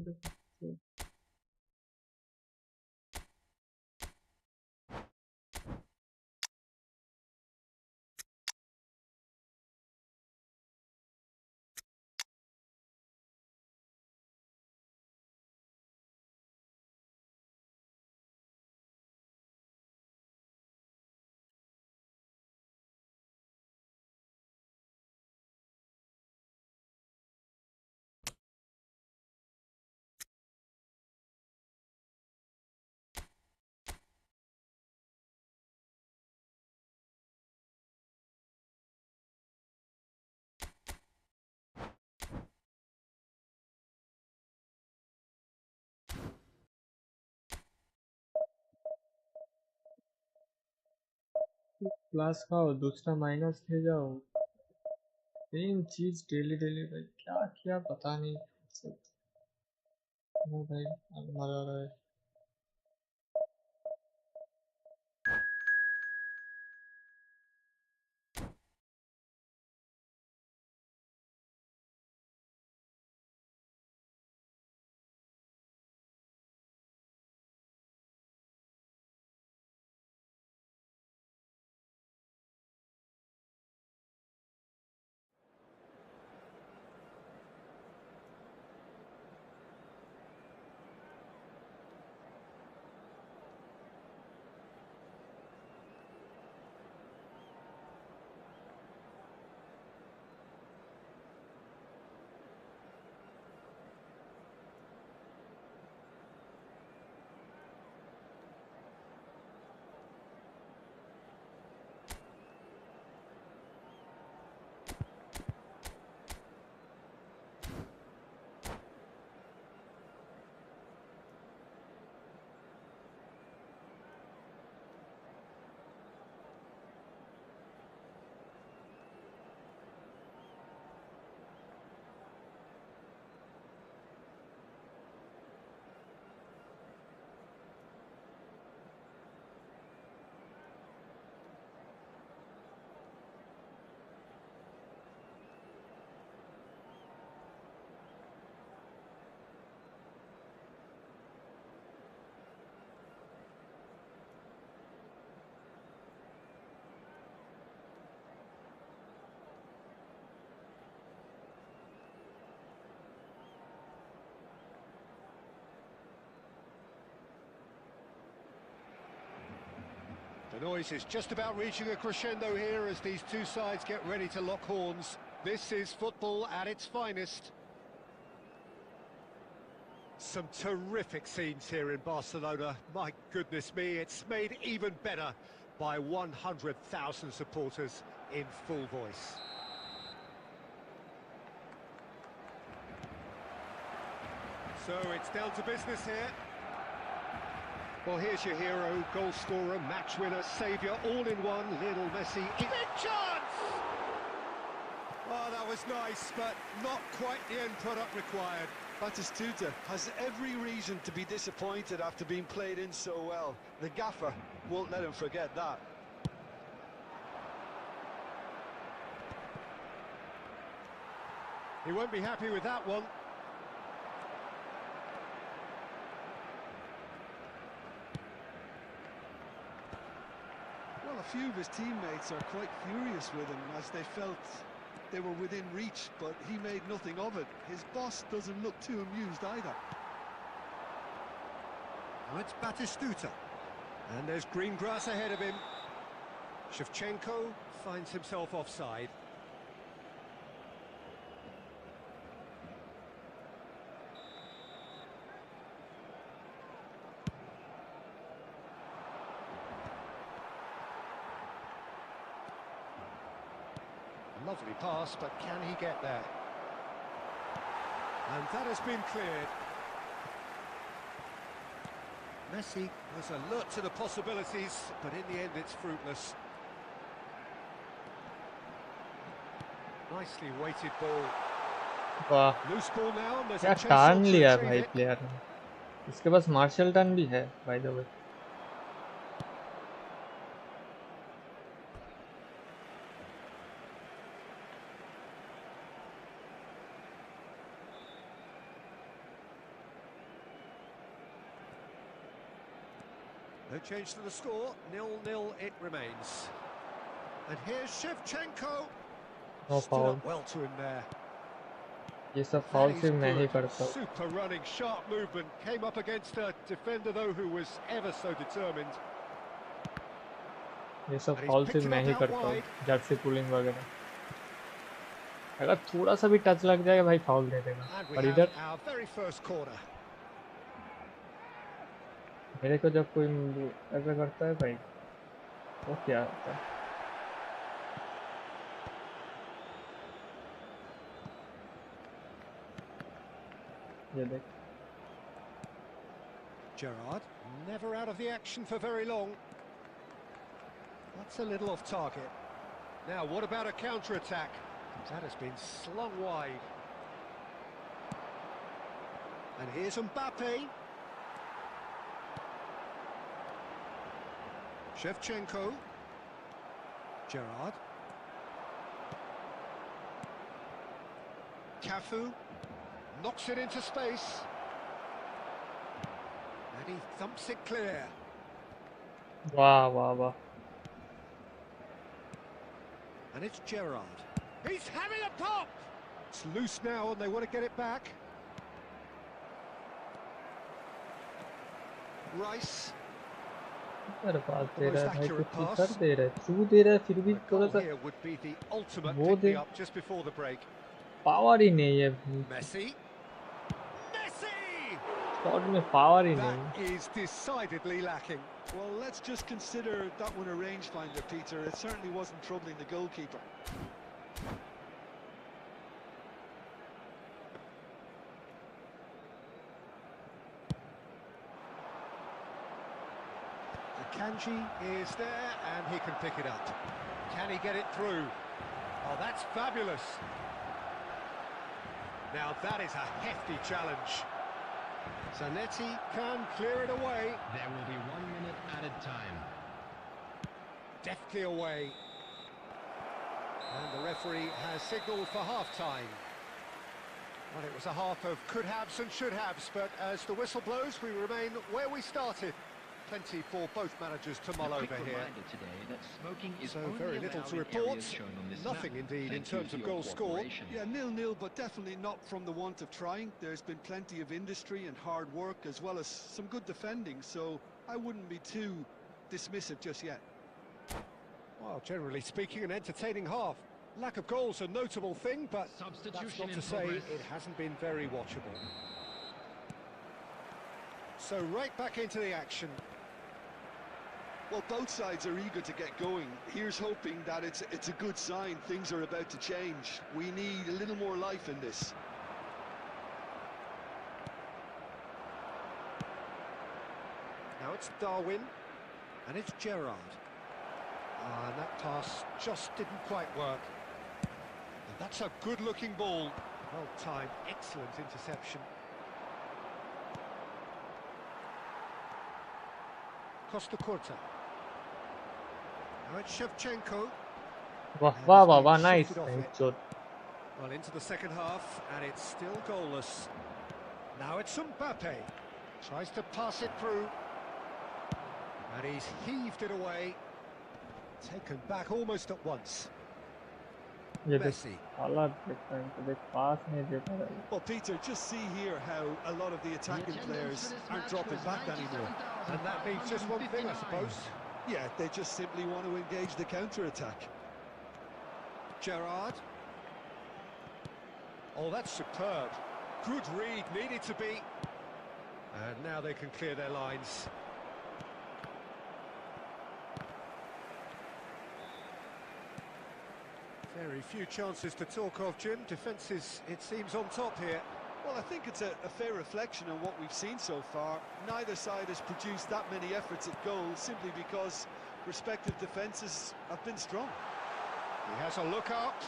plus का हो दूसरा minus ले जाओ सेम चीज डेली डेली भाई क्या क्या पता नहीं भाई अब मजा रहा है The noise is just about reaching a crescendo here as these two sides get ready to lock horns. This is football at its finest. Some terrific scenes here in Barcelona. My goodness me, it's made even better by 100,000 supporters in full voice. So it's down to business here. Well, here's your hero, goal scorer, match winner, saviour, all in one, Lionel Messi. Big chance! Oh, that was nice, but not quite the end product required. Batistuta has every reason to be disappointed after being played in so well. The gaffer won't let him forget that. He won't be happy with that one. Well, a few of his teammates are quite furious with him as they felt they were within reach, but he made nothing of it. His boss doesn't look too amused either. Now it's Batistuta. And there's green grass ahead of him. Shevchenko finds himself offside. Lovely pass, but can he get there? And that has been cleared. Messi was alert to the possibilities, but in the end it's fruitless. Nicely weighted ball. वाह, Loose ball now, and there's क्या a chase turn on to लिया retrieve भाई it. Player ने. इसके पास martial turn भी है by the way. No change to the score, 0-0 it remains. And here's Shevchenko. No Stood foul. up well to him there. ये सब That foul is सिर्फ मैं ही good. करता हूँ. Super running, sharp movement. Came up against a defender though who was ever so determined. ये सब And he's foul picked सिर्फ it मैं up ही out करता हूँ. wide. जर्सी पुलिंग वगैरह. अगर थोड़ा सा भी टच लग जाएगा भाई फाउल दे देगा. And we और have इधर our very first corner. मेरे को जब कोई ऐसा करता है भाई वो क्या होता है. ये देख. Gerrard, never out of the action for very long. That's a little off target. Now, what about a counter-attack? That has been slung wide. And here's Mbappe. Shevchenko. Gerrard. Cafu. Knocks it into space. And he thumps it clear. वाह वाह वाह. And it's Gerrard. He's having a pop! It's loose now and they want to get it back. Rice. अरे बात दे रहा है भाई accurate कुछ pass. कर दे रहा है. थ्रू दे रहा है फिर भी The थोड़ा goal सा here would be the ultimate वो दे. pick-me-up just before the break. Power ही नहीं है. Messi. Messi! शॉट में पावर ही नहीं. That is decidedly lacking. Well, let's just consider that one a rangefinder, Peter. It certainly wasn't troubling the goalkeeper. Kanji is there and he can pick it up. Can he get it through? Oh, that's fabulous. Now that is a hefty challenge. Zanetti can clear it away. There will be 1 minute added time. Deftly away. And the referee has signalled for half-time. Well, it was a half of could-haves and should-haves, but as the whistle blows, we remain where we started. Plenty for both managers to mull over here. So very little to report. Nothing indeed in terms of goals scored. Yeah, 0-0, but definitely not from the want of trying. There's been plenty of industry and hard work, as well as some good defending, so I wouldn't be too dismissive just yet. Well, generally speaking, an entertaining half. Lack of goals a notable thing, but that's Substitution not in to say progress. it hasn't been very watchable. So right back into the action. Well, both sides are eager to get going. Here's hoping that it's a good sign. Things are about to change. We need a little more life in this. Now it's Darwin, and it's Gerrard. And that pass just didn't quite work. And that's a good-looking ball. Well timed, excellent interception. Costa Corta. Now it's Shevchenko. वाह And वाह he's वाह being वाह nice shifted off it. Thank Well, into the second half, and it's still goalless. Now it's Mbappe. Tries to pass it through. And he's heaved it away. Taken back almost at once. ये देख Messi. साला देख पास नहीं दे पा रहा Well, Peter, just see here how a lot of the attacking players aren't dropping back anymore. And that means just one thing, I suppose. Yeah, they just simply want to engage the counter-attack. Gerrard. Oh, that's superb. Good read, needed to be. And now they can clear their lines. Very few chances to talk of, Jim. Defence is, it seems, on top here. Well, I think it's a fair reflection on what we've seen so far. Neither side has produced that many efforts at goal simply because respective defences have been strong. He has a look up.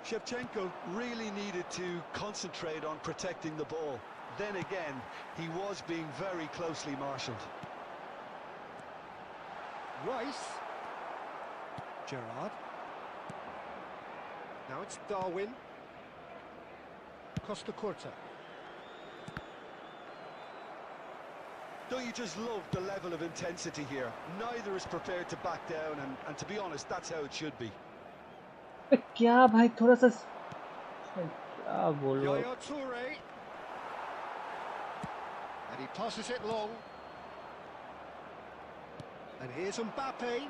Shevchenko really needed to concentrate on protecting the ball. Then again, he was being very closely marshalled. Rice. Gerrard. Now it's Darwin. Costa Corta. Don't you just love the level of intensity here? Neither is prepared to back down, and to be honest, that's how it should be. है क्या भाई थोड़ा सा क्या बोलो Yaya Toure. And he passes it long. And here's Mbappe.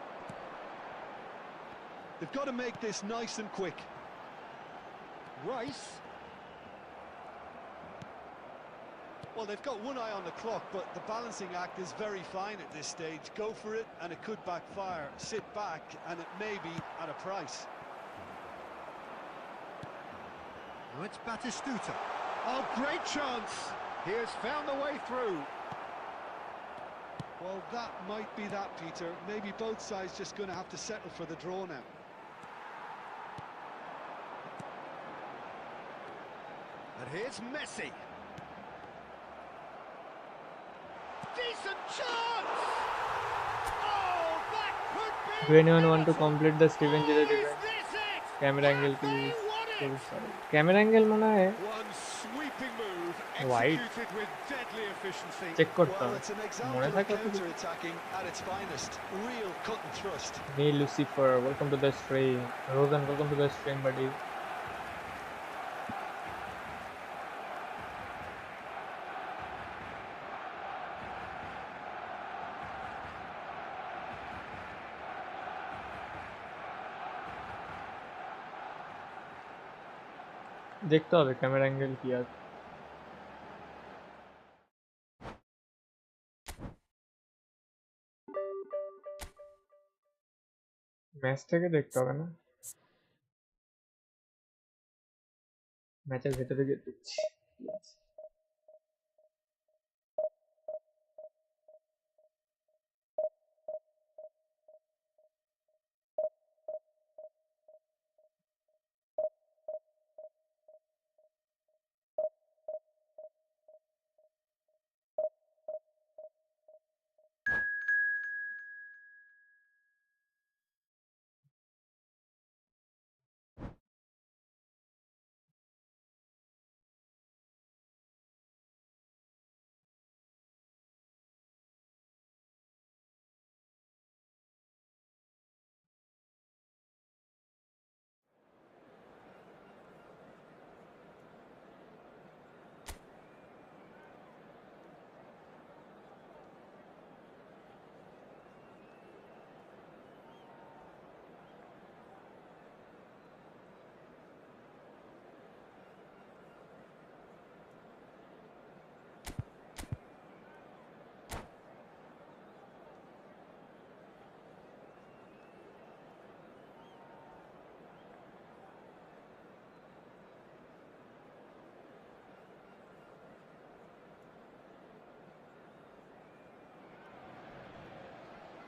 They've got to make this nice and quick. Rice. Well, they've got one eye on the clock, but the balancing act is very fine at this stage. Go for it, and it could backfire. Sit back, and it may be at a price. Now it's Batistuta. Oh, great chance. He has found the way through. Well, that might be that, Peter. Maybe both sides just going to have to settle for the draw now. And here's Messi. Decent chance! Oh, that could be... Do anyone want to complete the Steven Gerrard Is event? this it? Camera angle Have they please. won it? Camera angle मना है One sweeping move, White. executed with deadly efficiency. check करता Well, हूँ it's an मना example था of क्या कुछ counter-attacking at its finest. Real cut and thrust. Me Lucifer, welcome to the stream. Rogan, welcome to the stream, buddy. देखते হবে camera angle কি আছে ম্যাচ থেকে দেখতে হবে না ম্যাচের ভেতরে গিয়ে দেখছি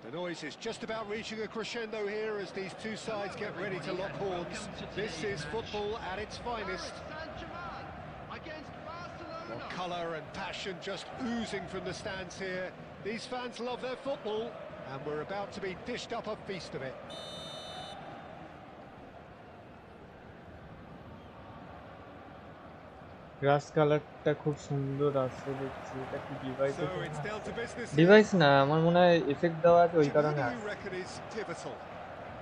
The noise is just about reaching a crescendo here as these two sides get ready to lock horns. This is football at its finest. Well, colour and passion just oozing from the stands here. These fans love their football, and we're about to be dished up a feast of it. গ্রাস কালারটা খুব সুন্দর আছে দেখছি। এটা কি ডিভাইসে? So it's down to business here. Device না, আমার মনে হয় এফেক্ট দেওয়া আছে ওই Who কারণে do you আছে। reckon is pivotal?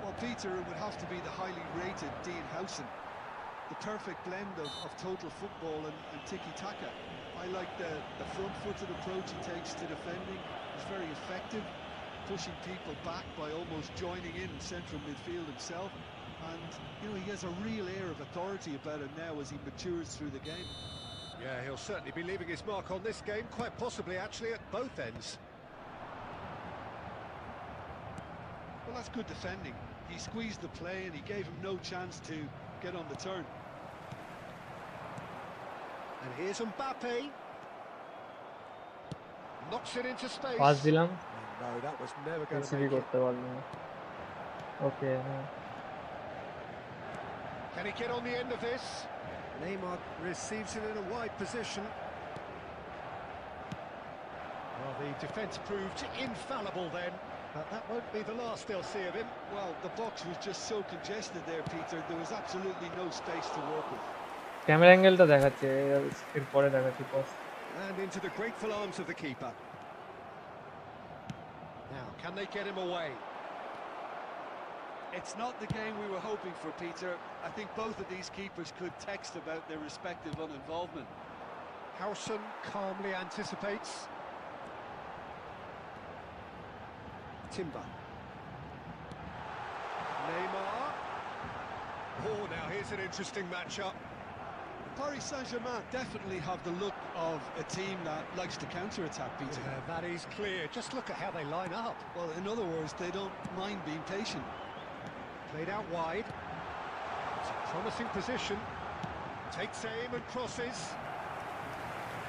Well, Peter, it would have to be the highly rated Dean Howson. The perfect blend of total football and tiki-taka. I like the front-footed approach he takes to defending. He's very effective, pushing people back by almost joining in central midfield himself. And, you know, he has a real air of authority about him now as he matures through the game. Yeah, he'll certainly be leaving his mark on this game, quite possibly actually at both ends. Well, that's good defending. He squeezed the play and he gave him no chance to get on the turn. And here's Mbappe. Knocks it into space. Pass দিলাম, No, that was never going to CV make it. করতে পারলাম না। ওকে, হ্যাঁ। Can he get on the end of this? Neymar receives it in a wide position. Well, the defence proved infallible then, but that won't be the last they'll see of him. Well, the box was just so congested there, Peter. There was absolutely no space to work with. Camera অ্যাঙ্গেলটা দেখাচ্ছে, এর পরে দেখাচ্ছি pause. And into the grateful arms of the keeper. Now, can they get him away? It's not the game we were hoping for, Peter. I think both of these keepers could text about their respective uninvolvement. Howson calmly anticipates. Timber. Neymar. Oh, now here's an interesting matchup. Paris Saint-Germain definitely have the look of a team that likes to counter-attack, Peter. Yeah, that is clear. Just look at how they line up. Well, in other words, they don't mind being patient. Played out wide. It's a promising position. Takes aim and crosses.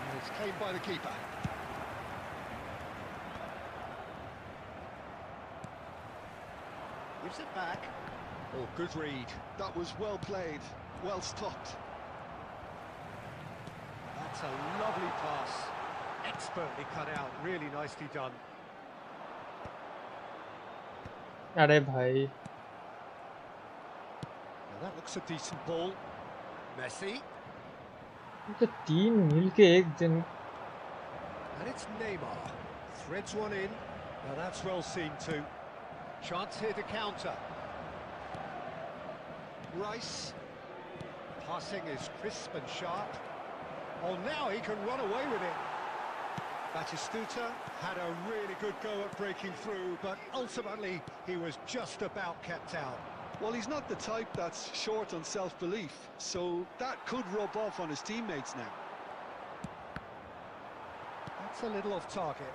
And it's claimed by the keeper. Gives it back. Oh, good read. That was well played, well stopped. That's a lovely pass. Expertly cut out. Really nicely done. আরে ভাই, Now that looks a decent ball. Messi. तो 3 मिलके एक जन। And it's Neymar. Threads one in. Now that's well seen too. Chance here to counter. Rice. Passing is crisp and sharp. Oh, now he can run away with it. Batistuta had a really good go at breaking through, but ultimately he was just about kept out. Well, he's not the type that's short on self-belief, so that could rub off on his teammates now. That's a little off target.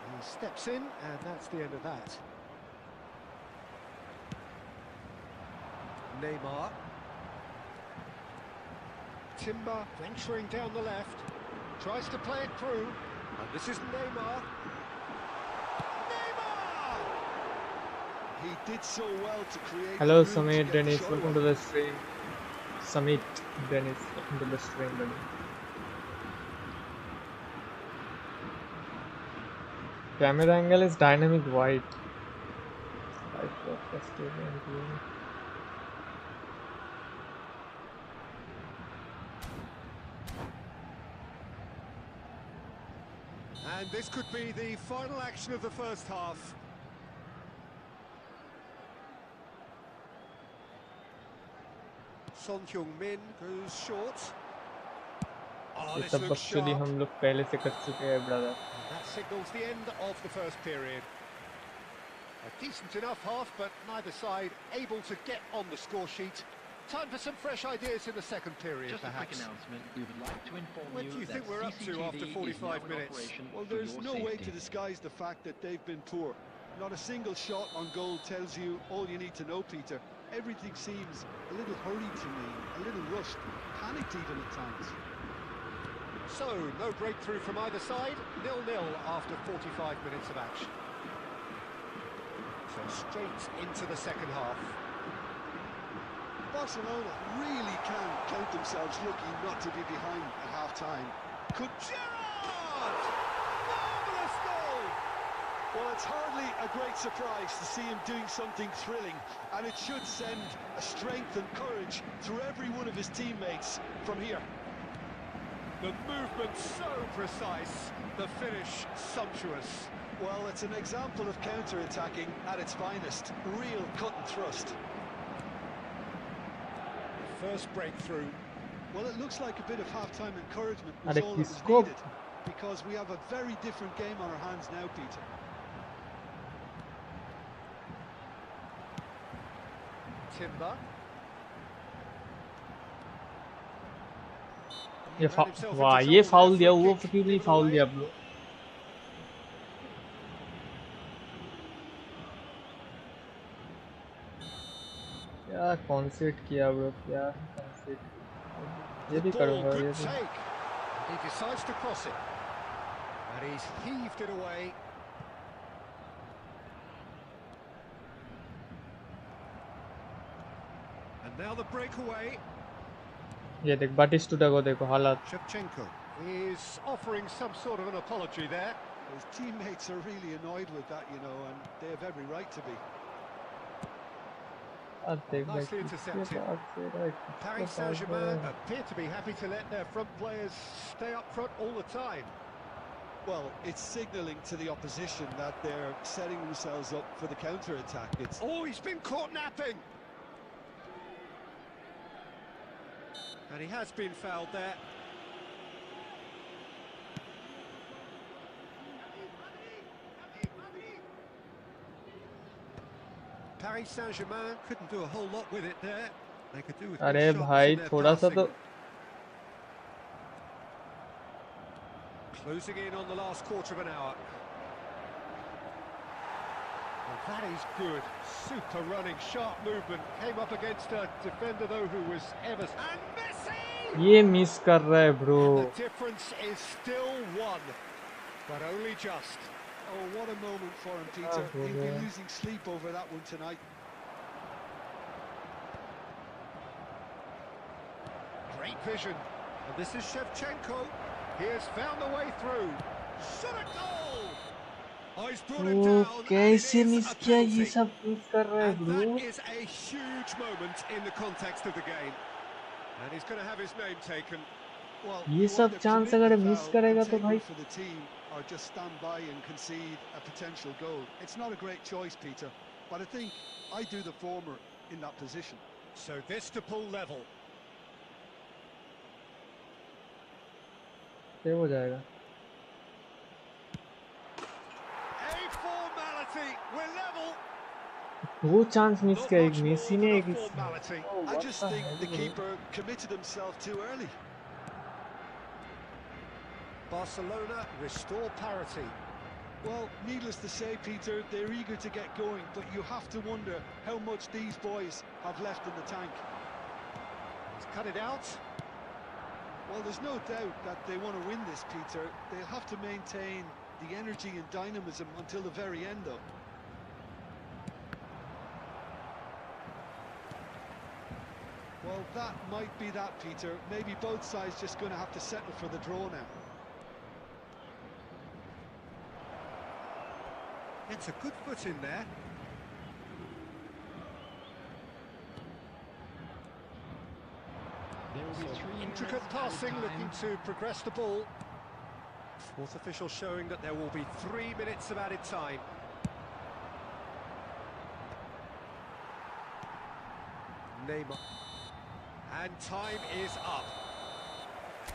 He steps in, and that's the end of that. Neymar. Timber venturing down the left. Tries to play it through. And this is Neymar. Neymar! He did so well to create... Hello, the room to Samit get the Dennis. shot Welcome away. to the stream. Samit Dennis, welcome to the stream, buddy. Camera angle is dynamic wide. Live broadcast TV. And this could be the final action of the first half. Son Heung-min goes short. Oh, ये this सब looks बकचोदी sharp. हम लोग पहले से कर चुके हैं, brother. And that signals the end of the first period. A decent enough half, but neither side able to get on the score sheet. Time for some fresh ideas in the second period, Just a quick perhaps. announcement. We would like to inform What you do you that think we're up to CCTV after is 45 now in minutes? operation Well, for there's your no way safety. to disguise the fact that they've been poor. Not a single shot on goal tells you all you need to know, Peter. Everything seems a little hurried to me, a little rushed, panicked even at times. So, no breakthrough from either side, 0-0 after 45 minutes of action. So straight into the second half. Barcelona really can count themselves lucky not to be behind at half-time. Could Gerrard! Marvellous goal! Well, it's hardly a great surprise to see him doing something thrilling, and it should send a strength and courage through every one of his teammates from here. The movement so precise, the finish sumptuous. Well, it's an example of counter-attacking at its finest. Real cut and thrust. First breakthrough. Well, it looks like a bit of half-time encouragement was Are all that was Kisco? needed, because we have a very different game on our hands now, Peter. Timber. ये वाह ये foul दिया वो क्यों नहीं foul दिया bro क्या concept किया ब्रो क्या कॉन्सेप्ट ये भी करूंगा ये भी He decides to cross it, and he's heaved it away. And now the breakaway. ये देख बाटिस्टुटा को देखो हालात Shevchenko is offering some sort of an apology there. His teammates are really annoyed with that, you know, and they have every right to be. Nicely intercepted. Paris Saint-Germain appear to be happy to let their front players stay up front all the time. Well, it's signalling to the opposition that they're setting themselves up for the counter-attack. It's Oh, he's been caught napping! And he has been fouled there. Paris Saint-Germain couldn't do a whole lot with it there. They could do with अरे good shots भाई in their थोड़ा सा passing. तो Closing in on the last quarter of an hour. Well, that is good. Super running, sharp movement. Came up against a defender though who was ever. And Messi! ये miss कर रहा है bro The difference is still one, but only just. oh, what a moment for him, Peter. He'll be losing sleep over that one tonight. Great vision. And this is Shevchenko. He has found a way through. Shot a goal! Oh, he's brought him वो down. And it कैसे is miss a किया ये penalty. सब miss कर रहा है And bro that is a huge moment in the context of the game. And he's going to have his name taken. Well, ये you सब either chance commit अगर the miss foul करेगा and तो take भाई one for the team, or just stand by and concede a potential goal. It's not a great choice, Peter, but I think I do the former in that position. So this to pull level. Save हो जाएगा A formality. We're level. दो chance miss Not किया एक much Messi more ने than एक a formality. I just think the keeper committed himself too early. Barcelona restore parity. Well, needless to say, Peter, they're eager to get going, but you have to wonder how much these boys have left in the tank. He's cut it out. Well, there's no doubt that they want to win this, Peter. They'll have to maintain the energy and dynamism until the very end, though. Well, that might be that, Peter. Maybe both sides just going to have to settle for the draw now. It's a good foot in there. There will be 3 Intricate minutes passing, added looking time. to progress the ball. Fourth official showing that there will be 3 minutes of added time. Neymar. And time is up.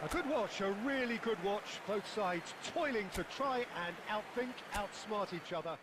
A good watch, a really good watch. Both sides toiling to try and outthink, outsmart each other.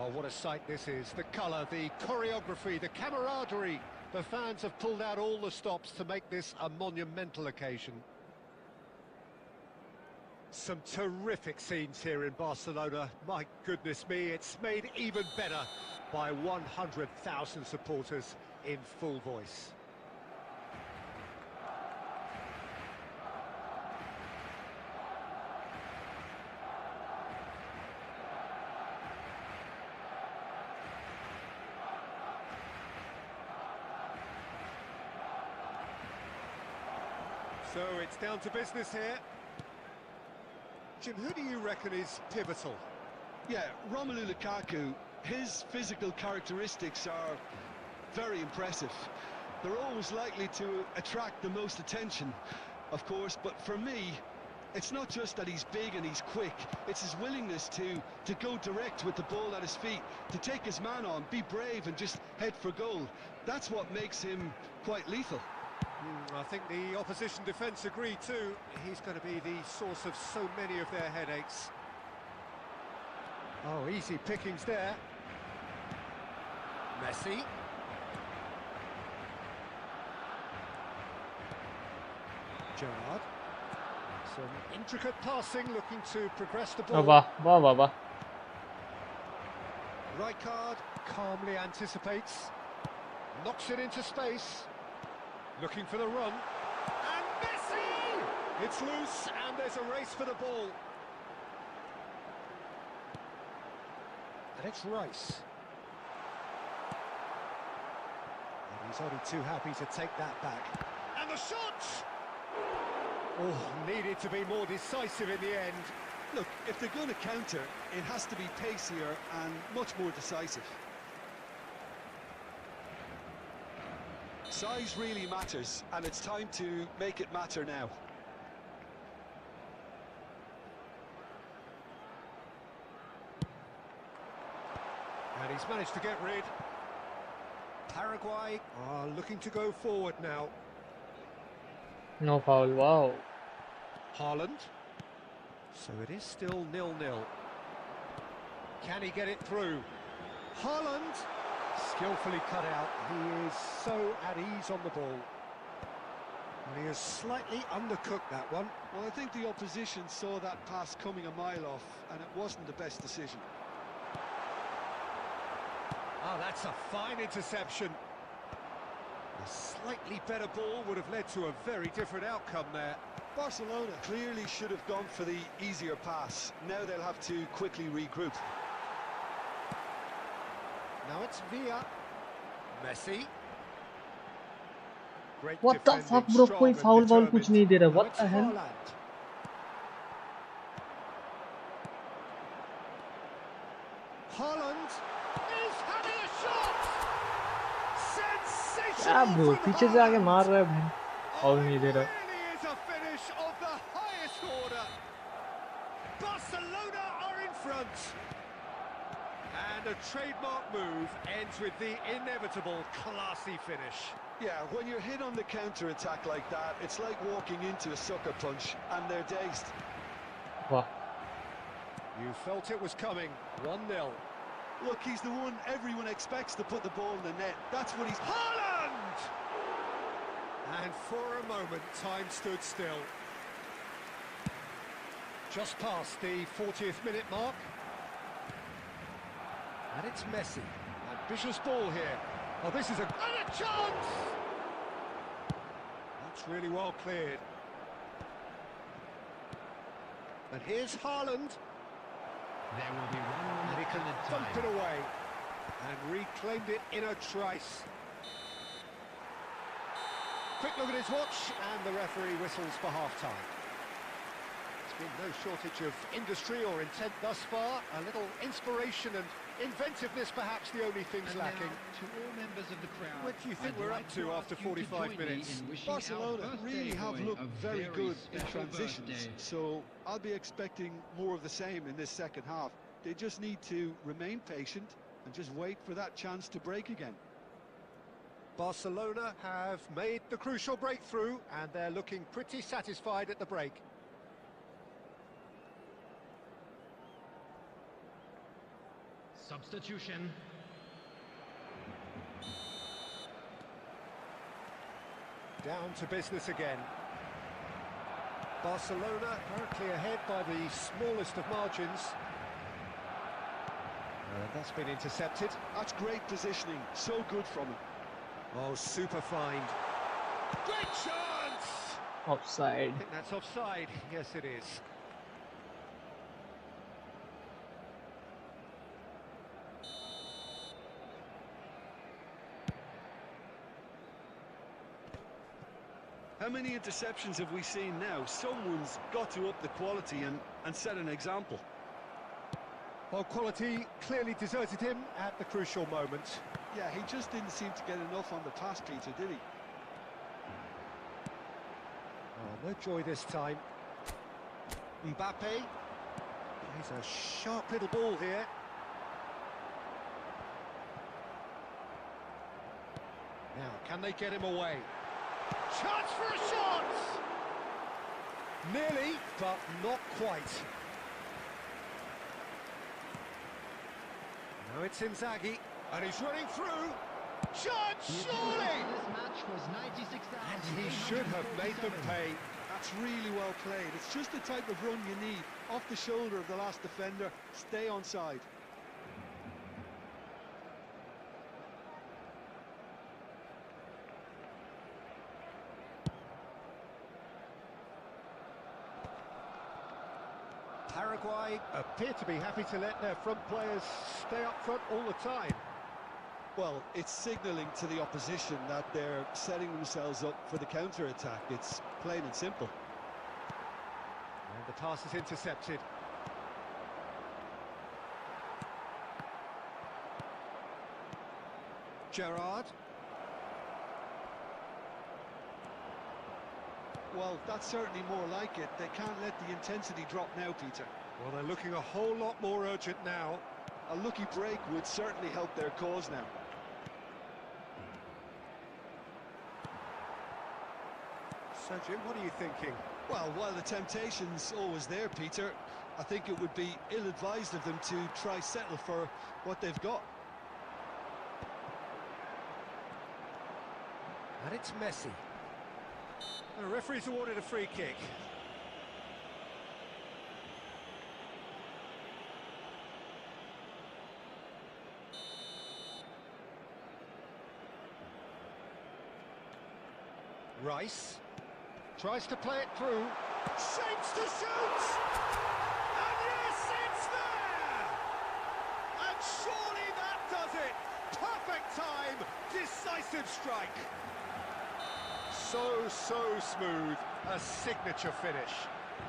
Oh, what a sight this is. The colour, the choreography, the camaraderie. The fans have pulled out all the stops to make this a monumental occasion. Some terrific scenes here in Barcelona. My goodness me, it's made even better by 100,000 supporters in full voice. So it's down to business here. Jim, who do you reckon is pivotal? Yeah, Romelu Lukaku, his physical characteristics are very impressive. They're always likely to attract the most attention, of course, but for me, it's not just that he's big and he's quick, it's his willingness to go direct with the ball at his feet, to take his man on, be brave and just head for goal. That's what makes him quite lethal. I think the opposition defence agree too. He's going to be the source of so many of their headaches. Oh, easy pickings there. Messi. Gerrard. Some intricate passing, looking to progress the ball. वाह वाह वाह वाह Rijkaard calmly anticipates. Knocks it into space. Looking for the run. And Messi! It's loose and there's a race for the ball. And it's Rice. And he's only too happy to take that back. And the shot! Oh, needed to be more decisive in the end. Look, if they're going to counter, it has to be pacier and much more decisive. Size really matters, and it's time to make it matter now. And he's managed to get rid. Paraguay are looking to go forward now. no foul wow Haaland. So it is still 0-0. Can he get it through? Haaland, skillfully cut out. He is so at ease on the ball. And he has slightly undercooked that one. Well, I think the opposition saw that pass coming a mile off, and it wasn't the best decision. Oh, that's a fine interception. A slightly better ball would have led to a very different outcome there. Barcelona clearly should have gone for the easier pass. Now they'll have to quickly regroup. Now it's Villa. Messi. Great what the defending, fuck bro strong कोई and foul ball determined. कुछ नहीं दे रहा Now what it's the hell Haaland. Haaland is having a shot. Sensational. क्या bro पीछे से आके मार रहा है भाई foul नहीं दे रहा Really is a finish of the highest order. Barcelona are in front. And a trademark move ends with the inevitable classy finish. Yeah, when you're hit on the counter-attack like that, it's like walking into a sucker punch, and they're dazed. वाह You felt it was coming. 1-0. Look, he's the one everyone expects to put the ball in the net. That's what he's... Haaland! And for a moment, time stood still. Just past the 40th minute mark. And it's Messi. Ambitious ball here. Oh, this is a chance! That's really well cleared. And here's Haaland. There will be 1 And he minute can added dump time. it away. And reclaimed it in a trice. Quick look at his watch, and the referee whistles for half-time. There's been no shortage of industry or intent thus far. A little inspiration and inventiveness, perhaps the only things And lacking. now, to all members of the crowd, What do you think I'd we're like up to ask after you to 45 join me minutes? in wishing our Barcelona birthday really have boy looked a very good in special transitions, birthday. so I'll be expecting more of the same in this second half. They just need to remain patient and just wait for that chance to break again. Barcelona have made the crucial breakthrough, and they're looking pretty satisfied at the break. Substitution. Down to business again. Barcelona currently ahead by the smallest of margins. And that's been intercepted. That's great positioning, so good from him. Oh, super find. Great chance! Offside. I think that's offside. Yes, it is. How many interceptions have we seen now? Someone's got to up the quality and set an example. Well, quality clearly deserted him at the crucial moment. Yeah, he just didn't seem to get enough on the pass, Peter, did he? Oh, no joy this time. Mbappe. He's a sharp little ball here. Now, can they get him away? Chance for a shot! Nearly, but not quite. Now it's Inzaghi, and he's running through. Chance, surely! This match was 96,000. And he should have made them pay. That's really well played. It's just the type of run you need. Off the shoulder of the last defender, stay onside. Paraguay appear to be happy to let their front players stay up front all the time. Well, it's signalling to the opposition that they're setting themselves up for the counter-attack. It's plain and simple. And the pass is intercepted. Gerrard. Well, that's certainly more like it. They can't let the intensity drop now, Peter. Well, they're looking a whole lot more urgent now. A lucky break would certainly help their cause now. So, Jim, what are you thinking? Well, while the temptation's always there, Peter, I think it would be ill-advised of them to try settle for what they've got. And it's Messi. The referee's awarded a free kick. Rice tries to play it through. Shapes to shoot! And yes, it's there! And surely that does it! Perfect time! Decisive strike! So smooth, a signature finish.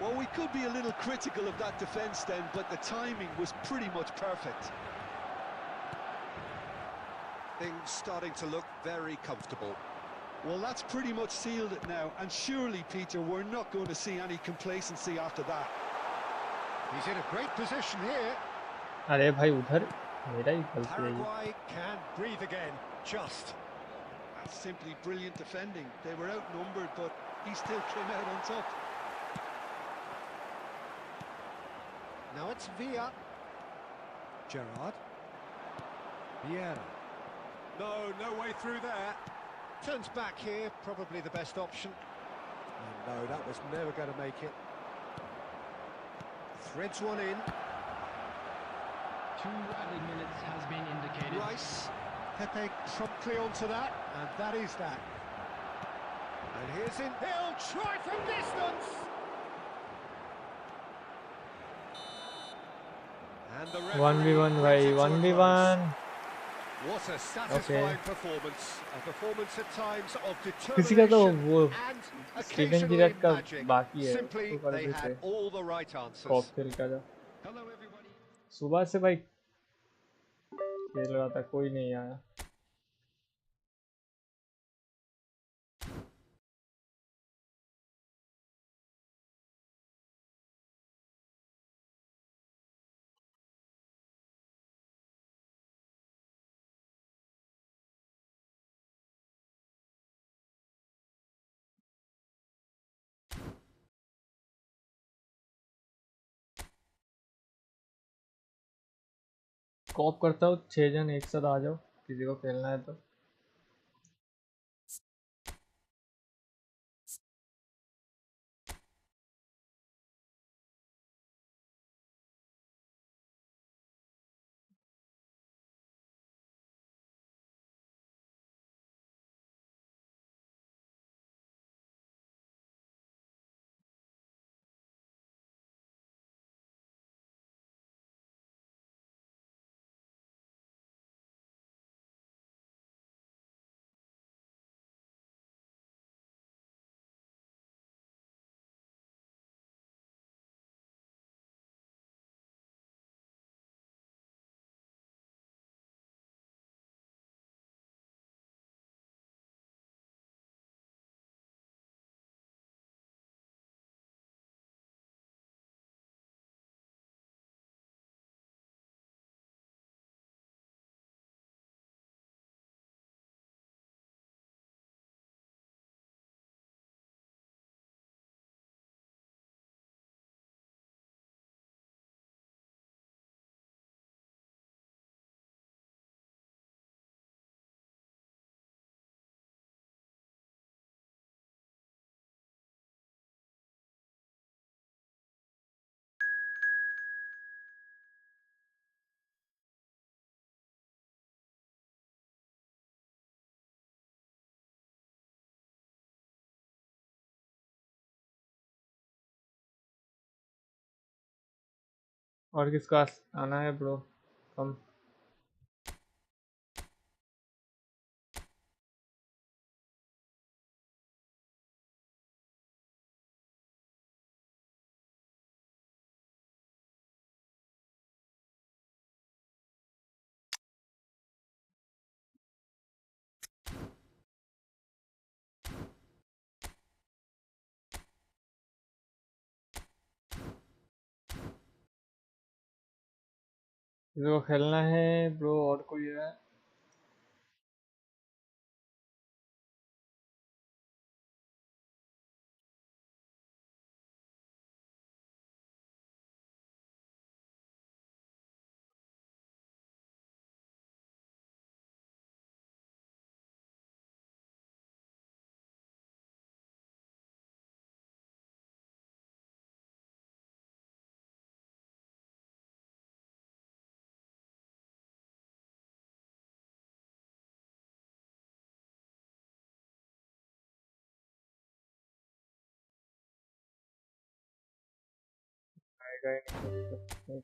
Well, we could be a little critical of that defence then, but the timing was pretty much perfect. Things starting to look very comfortable. Well, that's pretty much sealed it now, and surely, Peter, we're not going to see any complacency after that. He's in a great position here. अरे भाई उधर मेरा ही गलती है Paraguay can breathe again, just. That's simply brilliant defending. They were outnumbered, but he still came out on top. Now it's Villa. Gerrard. Vieira. No way through there. Turns back here, probably the best option. And no, that was never going to make it. Threads one in. 2 added minutes has been indicated. Rice. Pepe promptly onto that, and that is that. And here's in. He'll try from distance. And the referee 1v1 brings it भाई to a 1v1 What a satisfying performance. A performance at times of किसी का तो determination वो and Steven occasionally जिराट का magic. बाकी है Simply, वो कर they देते had all the right answers. Cocktail का जो Hello, everybody. सुबह से भाई खेल रहा था कोई नहीं आया कॉप करता हूँ 6 जन एक साथ आ जाओ, किसी को खेलना है तो। और किसका आना है ब्रो? कम। किसी को खेलना है ब्रो? और कोई है? आएगा ही नहीं।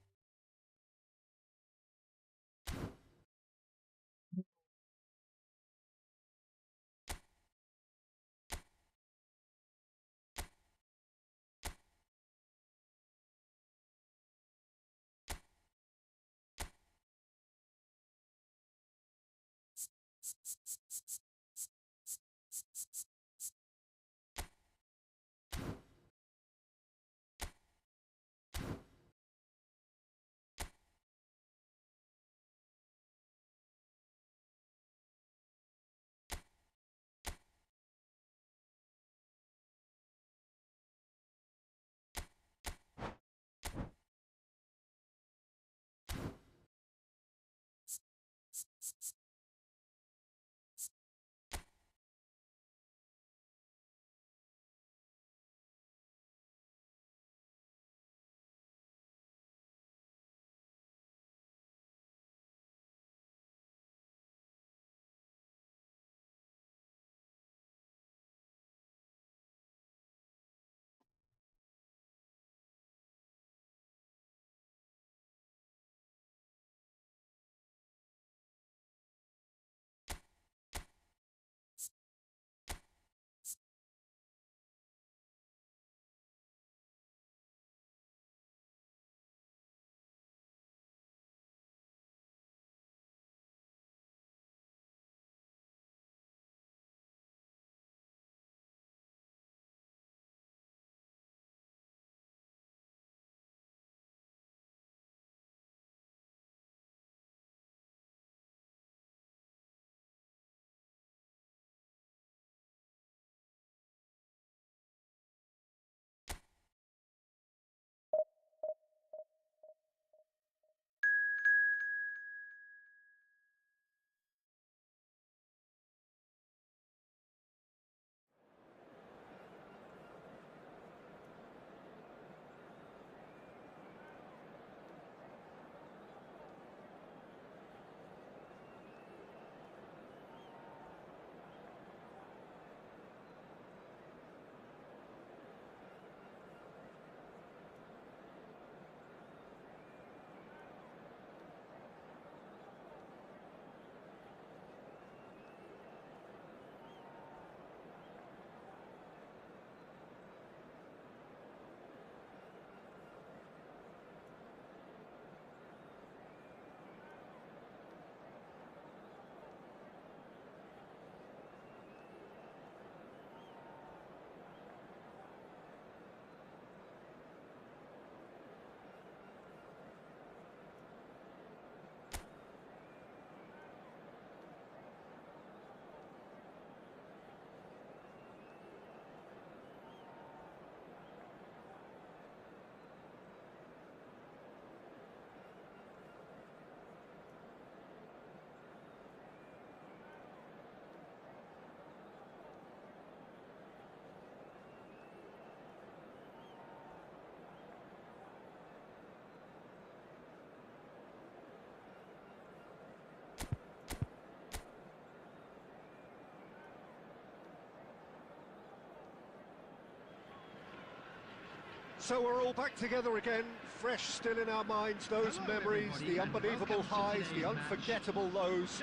So we're all back together again, fresh still in our minds, those memories, the unbelievable highs, the unforgettable lows.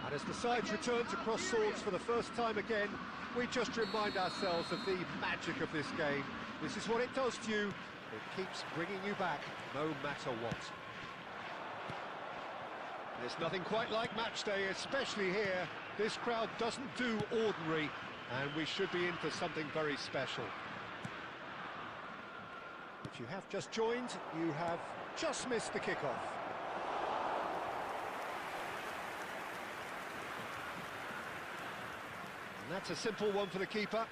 And as the sides return to cross swords for the first time again, we just remind ourselves of the magic of this game. This is what it does to you. It keeps bringing you back, no matter what. There's nothing quite like match day, especially here. This crowd doesn't do ordinary, and we should be in for something very special. If you have just joined, you have just missed the kickoff. And that's a simple one for the keeper.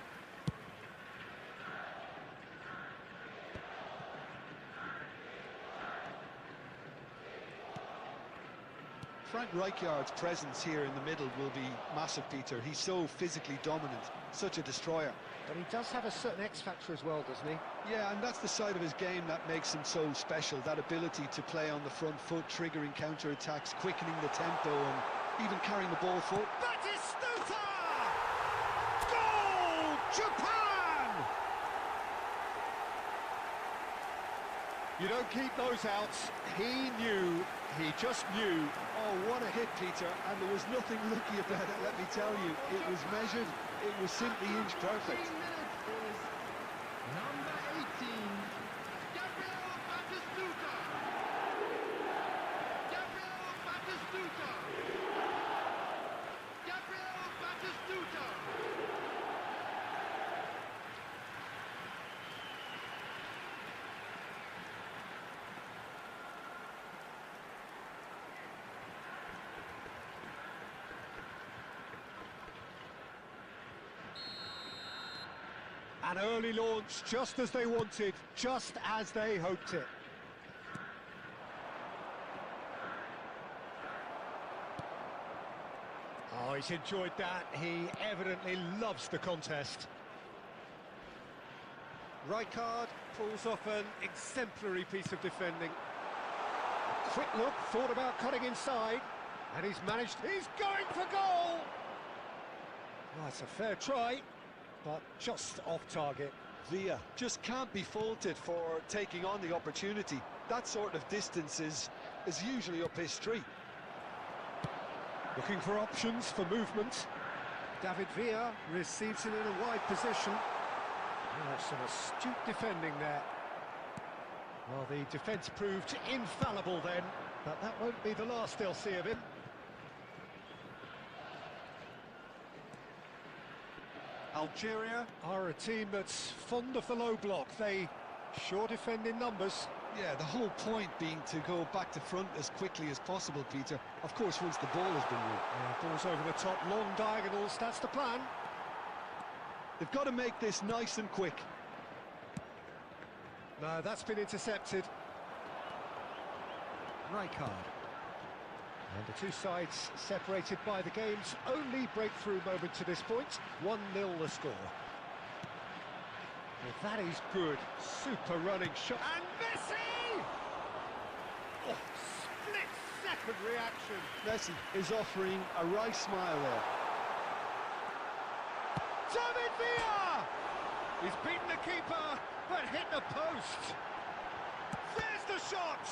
Frank Rijkaard's presence here in the middle will be massive, Peter. He's so physically dominant, such a destroyer. But he does have a certain X-factor as well, doesn't he? Yeah, and that's the side of his game that makes him so special, that ability to play on the front foot, triggering counter-attacks, quickening the tempo, and even carrying the ball forward. Batistuta! Goal! Japan! You don't keep those outs. He knew, he just knew. Oh, what a hit, Peter, and there was nothing lucky about it, let me tell you. It was measured, it was simply inch perfect. 15 minutes is number 18, Gabriel Batistuta. Gabriel Batistuta. Gabriel Batistuta. An early launch, just as they wanted, just as they hoped it. Oh, he's enjoyed that. He evidently loves the contest. Rijkaard pulls off an exemplary piece of defending. Quick look, thought about cutting inside, and he's managed. He's going for goal! Oh, it's a fair try, but just off target. Villa just can't be faulted for taking on the opportunity. That sort of distance is usually up his street. Looking for options for movement. David Villa receives it in a wide position. Oh, some astute defending there. Well, the defence proved infallible then, but that won't be the last they'll see of him. Algeria are a team that's fond of the low block. They sure defend in numbers. Yeah, the whole point being to go back to front as quickly as possible, Peter. Of course, once the ball has been moved. Yeah, balls over the top, long diagonals, that's the plan. They've got to make this nice and quick. No, that's been intercepted. Rijkaard. And the two sides separated by the game's only breakthrough moment to this point. 1-0 the score. Well, that is good. Super running shot. And Messi! Oh, split-second reaction. Messi is offering a wry smile there. David Villa! He's beaten the keeper, but hit the post. There's the shot!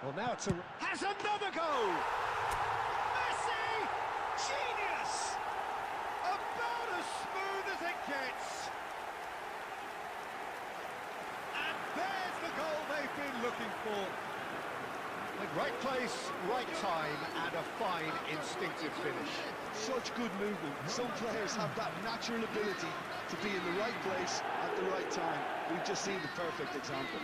Well, now it's has another go! Messi! Genius! About as smooth as it gets. And there's the goal they've been looking for. Right place, right time, and a fine instinctive finish. Such good movement. Some players have that natural ability to be in the right place at the right time. We've just seen the perfect example.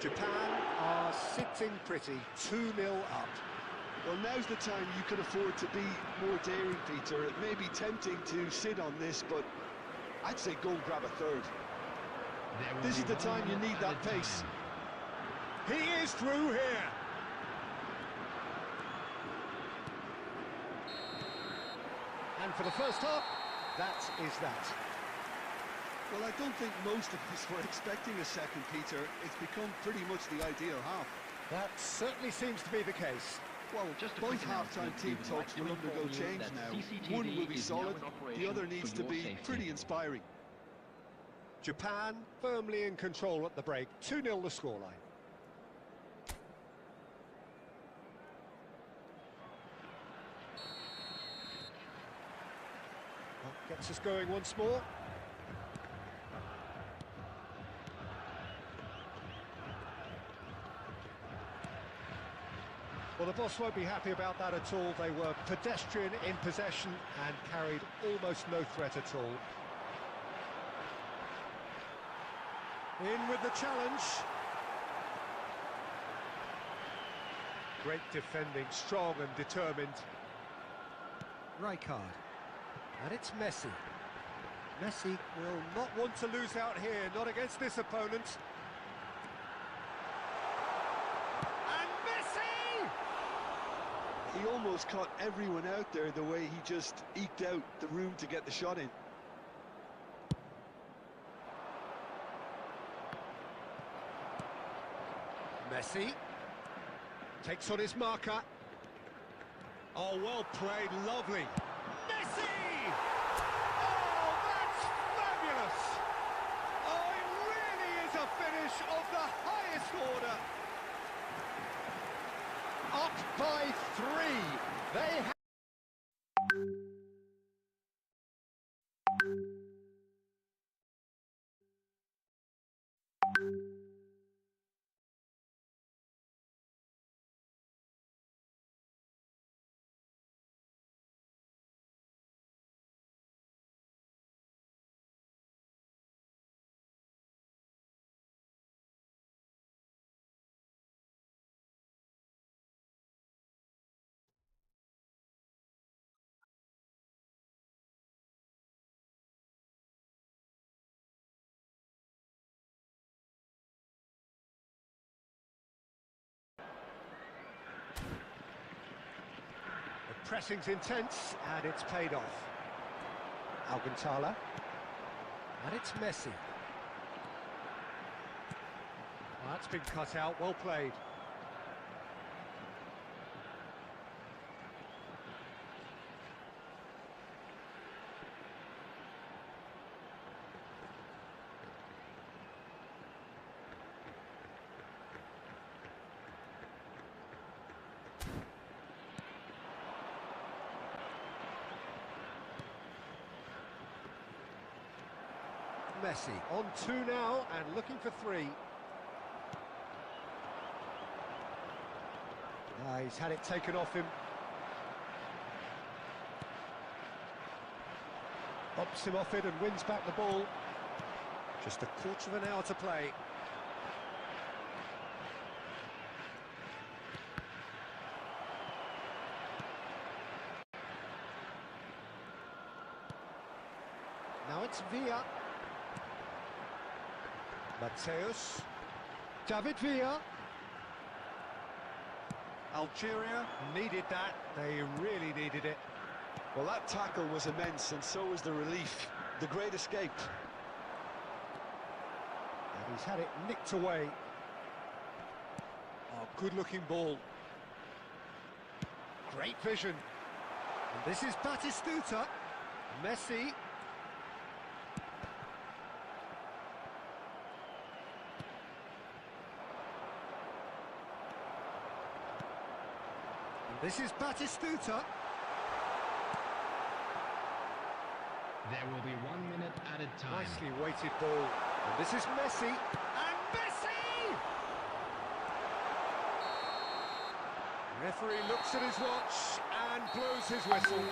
Japan are sitting pretty, 2-0 up. Well, now's the time you can afford to be more daring, Peter. It may be tempting to sit on this, but I'd say go and grab a third. This is the time you need that pace. He is through here. And for the first half, that is that. Well, I don't think most of us were expecting a second, Peter. It's become pretty much the ideal half. That certainly seems to be the case. Well, Just a both quick half-time announcement. team We would talks like to will undergo inform you change that now. CCTV One will be is now solid, in the operation other for needs to your be safety. pretty inspiring. Japan firmly in control at the break. 2-0 the scoreline. Well, gets us going once more. Well, the boss won't be happy about that at all. They were pedestrian in possession and carried almost no threat at all. In with the challenge. Great defending, strong and determined. Rijkaard. And it's Messi. Messi will not want to lose out here, not against this opponent. And Messi! He almost caught everyone out there the way he just eked out the room to get the shot in. Messi takes on his marker. Oh, well played, lovely. Messi! Oh, that's fabulous! Oh, it really is a finish of the highest order. Up by 3. They have... The pressing's intense, and it's paid off. Alcantara. And it's Messi. Well, that's been cut out, well played. Messi on 2 now and looking for 3. He's had it taken off him. Bumps him off it and wins back the ball. Just a quarter of an hour to play. Now it's Villa. Mateus. David Villa. Algeria needed that. They really needed it. Well, that tackle was immense, and so was the relief. The great escape. And he's had it nicked away. Oh, good-looking ball. Great vision. And this is Batistuta. Messi. This is Batistuta. There will be 1 minute added time. Nicely weighted ball. And this is Messi. And Messi! Referee looks at his watch and blows his whistle.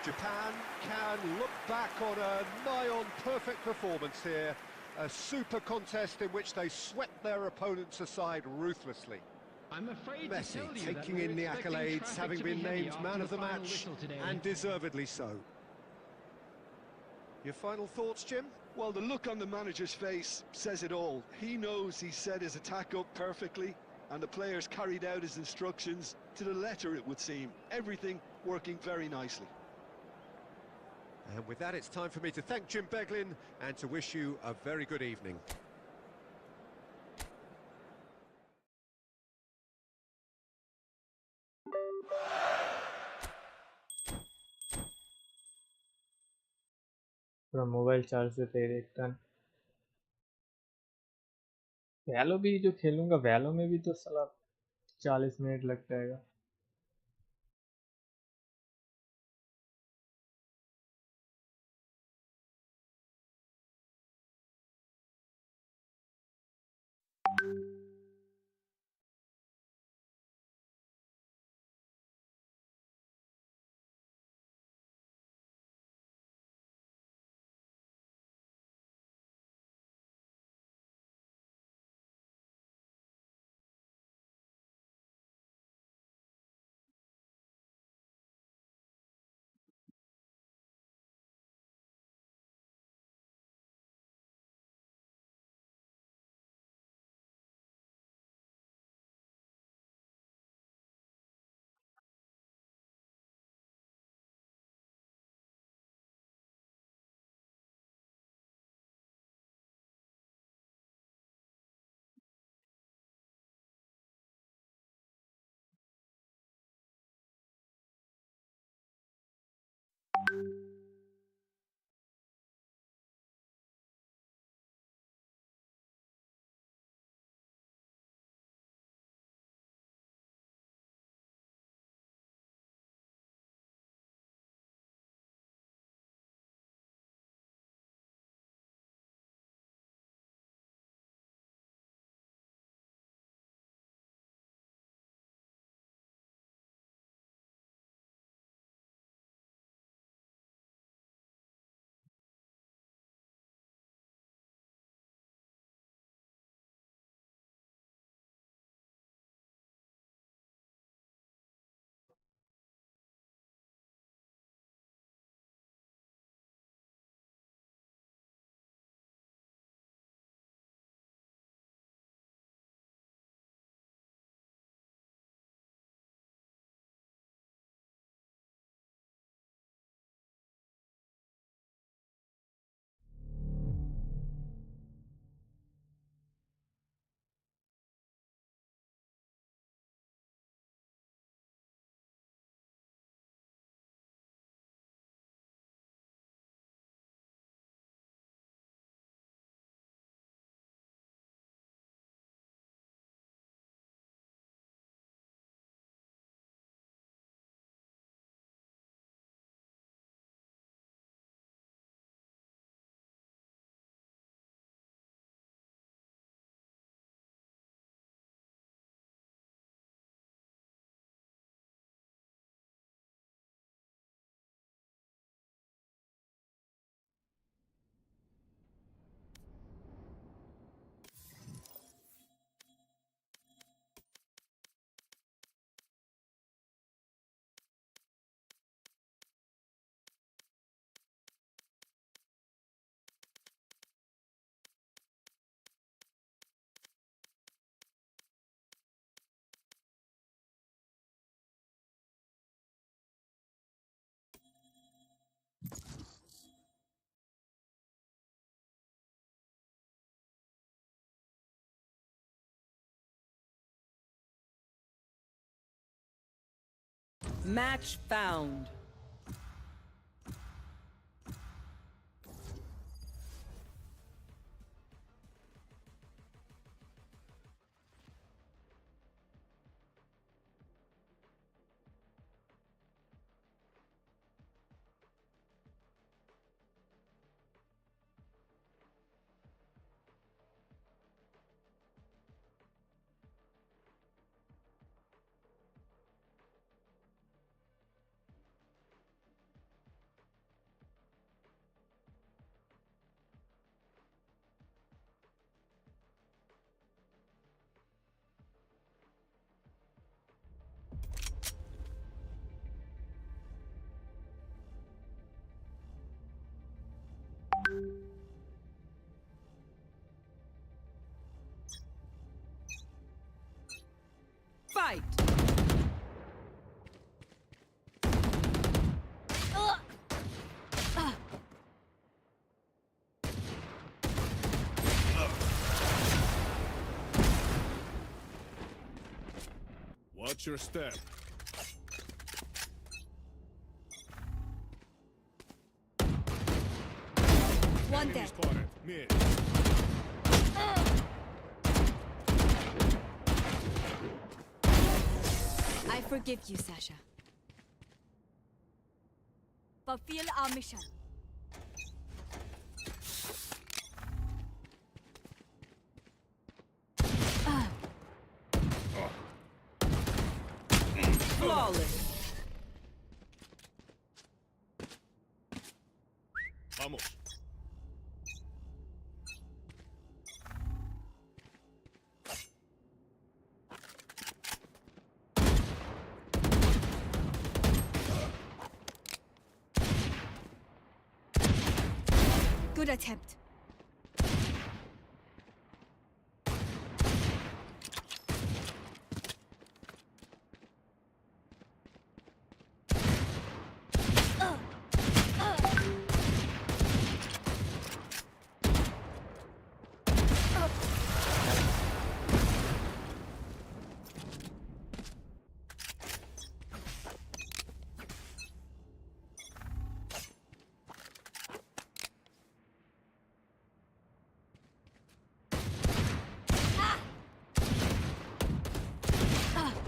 Japan can look back on a nigh-on perfect performance here. A super contest in which they swept their opponents aside ruthlessly. I'm afraid Messi to tell you taking that we're in the expecting accolades, traffic having to be been heavy named after man of the final match, whistle today. and deservedly so. Your final thoughts, Jim? Well, the look on the manager's face says it all. He knows he set his attack up perfectly, and the players carried out his instructions to the letter, it would seem. Everything working very nicely. And with that, it's time for me to thank Jim Beglin and to wish you a very good evening. पूरा mobile charge से तेरे एक ton. वैलो भी जो खेलूंगा, वैलो में भी तो साला 40 मिनट लग जाएगा। Match found. Fight! Watch your step. One Enemy dead. spotted. Mid. I forgive you, Sasha. Fulfill our mission. Flawless. Vamos. Good attempt.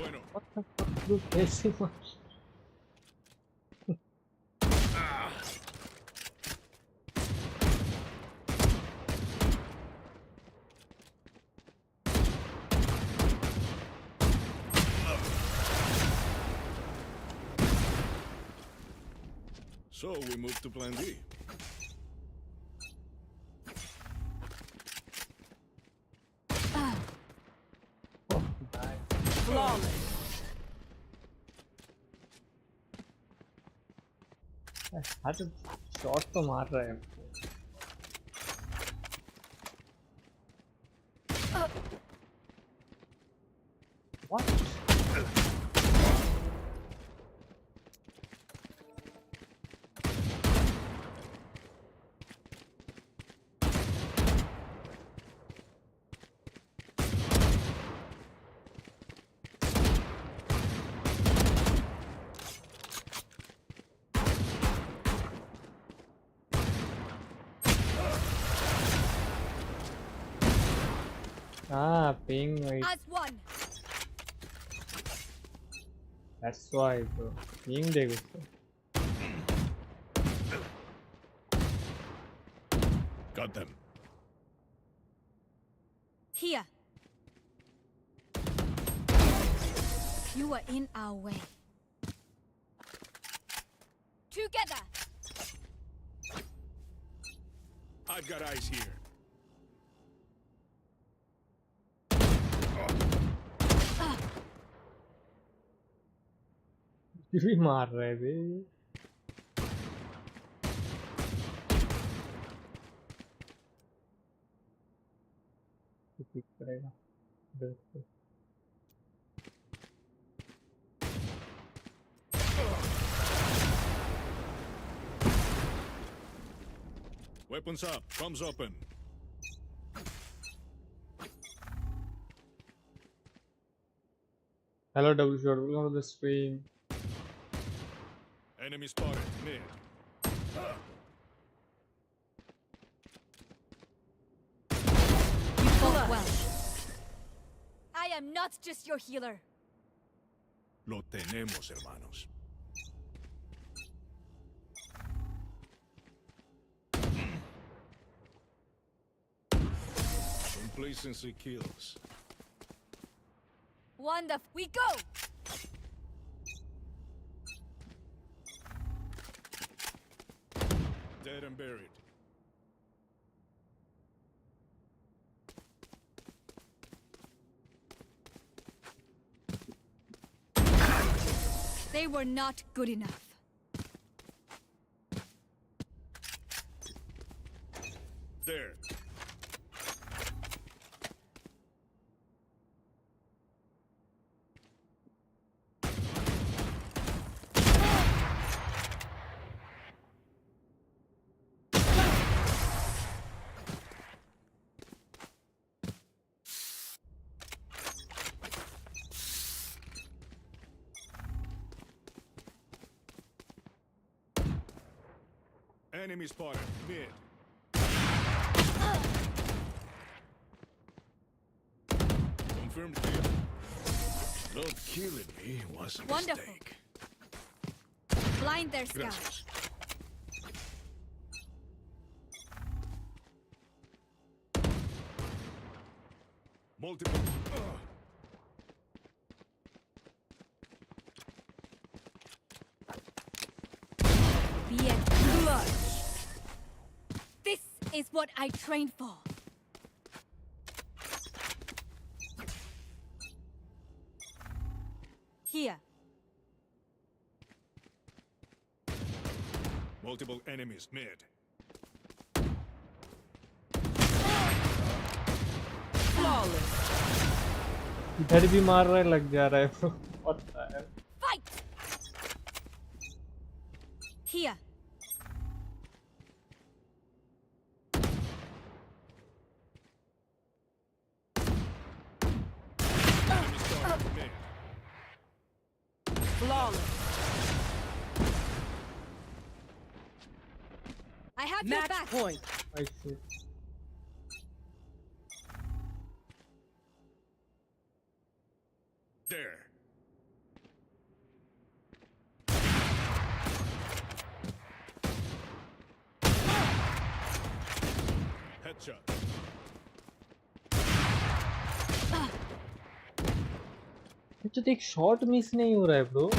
Bueno. वो कैसे मार So we move to plan D. Flawless. हाँ तो shot तो मार रहा है What? Ah, ping wait. As one. That's why, bro. Ping देखो उसको. Got them. Here. You are in our way. Together. I've got eyes here. भी मार रहे बे ठीक करेगा बिल्कुल Weapons up. Thumbs open. Hello W Short, welcome to the stream. Enemy spotted. Mid. You fought well. I am not just your healer. Lo tenemos, hermanos. Complacency kills. Wonderful. We go. Dead and buried. They were not good enough. There. Enemy spotted. Mid. Confirmed kill. Not killing me was a Wonderful. mistake. Blind their scout. Gracias. Multiple. Be at clutch. This is what I trained for. Here. Multiple enemies mid. Flawless. इधर भी मार रहा है, लग जा रहा है bro. What the hell? Fight! Here. Enemy star mid. Flawless. I have your back. Point. I see. There. Headshot. तो देख शॉट मिस नहीं हो रहा है ब्रो.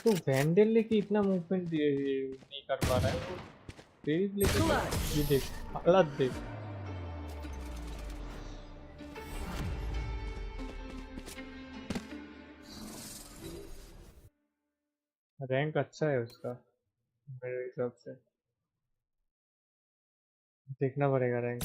तो वैंडल लेके इतना मूवमेंट नहीं कर पा रहा है वो. तेज लेके ये देख हालत देख. रैंक अच्छा है उसका मेरे हिसाब से. देखना पड़ेगा रैंक.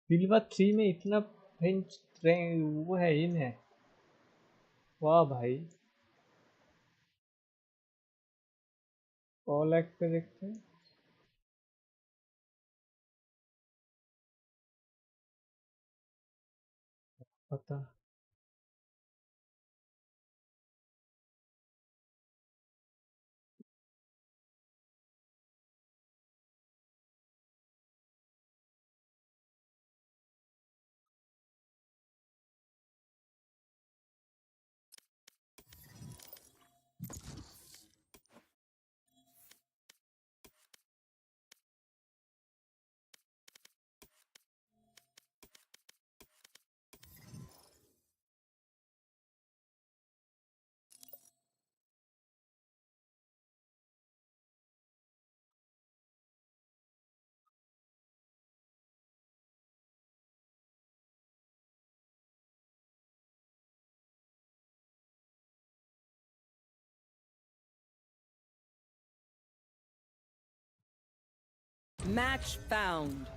सिल्वर 3 में इतना फ्रेंच वो है इन है. वाह भाई. ऑल एक्ट पे देखते हैं. पता Match found.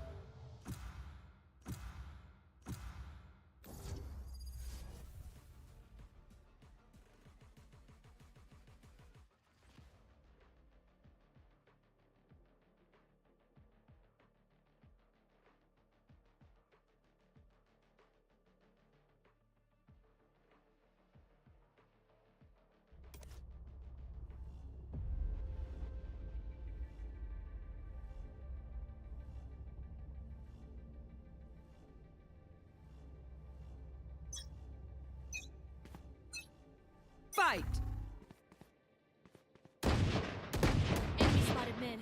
Fight! Enemy spotted mid.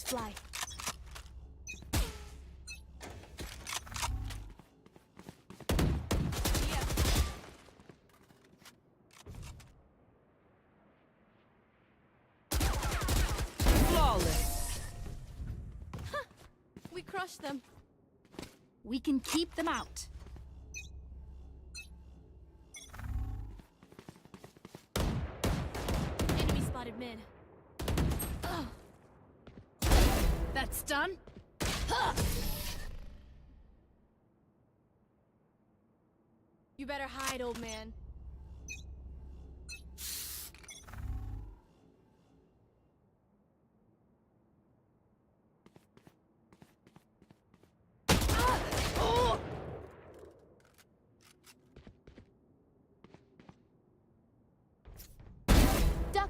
fly. Flawless. We crushed them. We can keep them out. Enemy spotted mid. Ugh. That's done. Huh. You better hide, old man. Duck.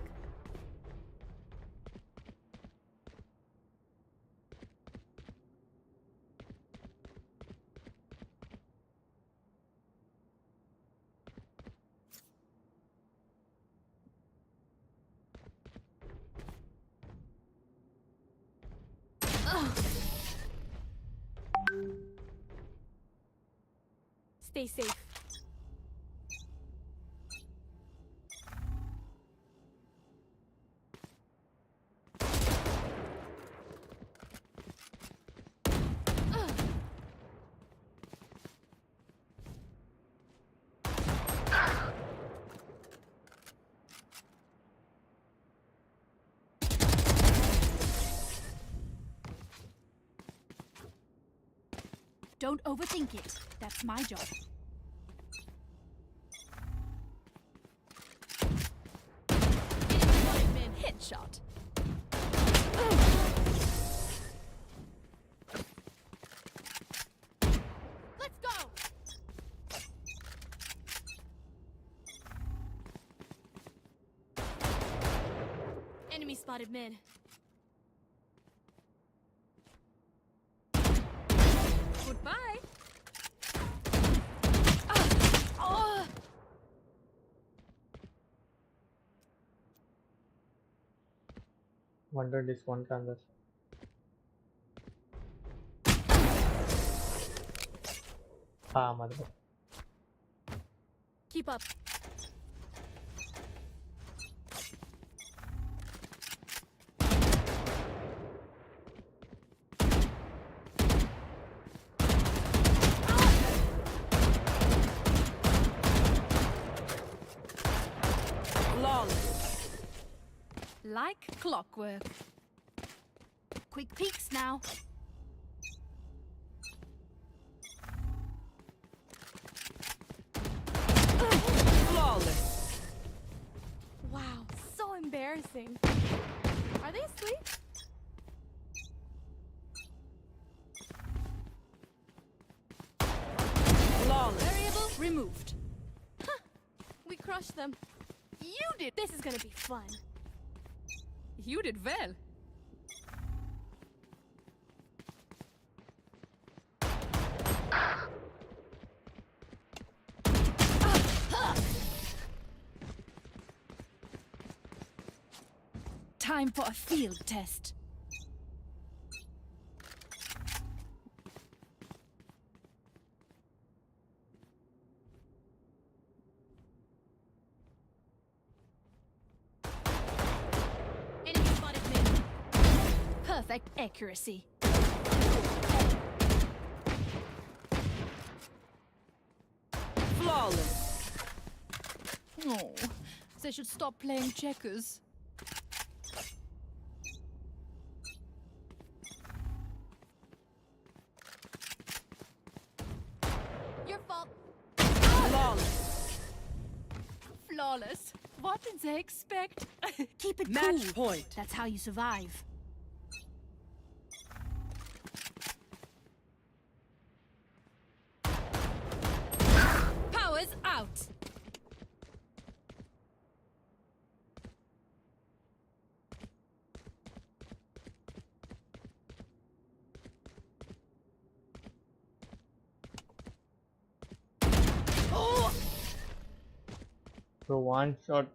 Stay safe. Don't overthink it. That's my job. Headshot. Let's go. Enemy spotted mid. Goodbye. Wonder this one canvas. Ah, mother. Keep up. Flawless. Like clockwork. Quick peeks now. Flawless. Wow, so embarrassing. Are they asleep? Flawless. Variable removed. Huh, we crushed them. You did. This is gonna be fun. You did well. Time for a field test. Enemy spotted mid. Perfect accuracy. Flawless. Oh, they should stop playing checkers. Your fault. Flawless. Flawless. What did they expect? Keep it Match cool. point. That's how you survive. Power's out. So one shot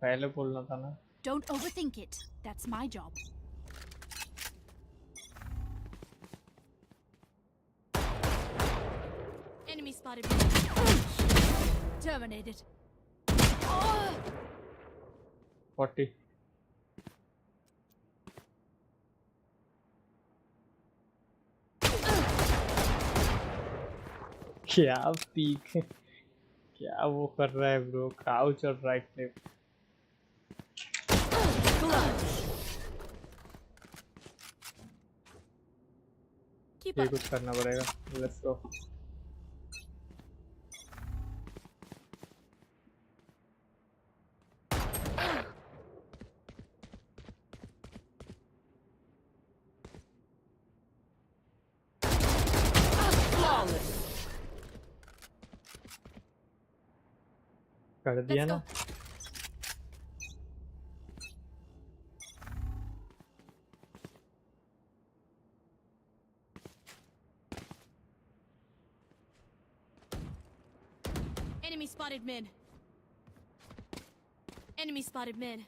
पहले बोलना था ना. Don't overthink it. That's my job. spotted me. Terminated. 40. क्या peak है, क्या वो कर रहा है ब्रो, क्राउच और राइट फ्लिप। Keep ये up. कुछ करना पड़ेगा। Let's go. कर दिया Let's ना। go. Enemy spotted mid. Enemy spotted mid.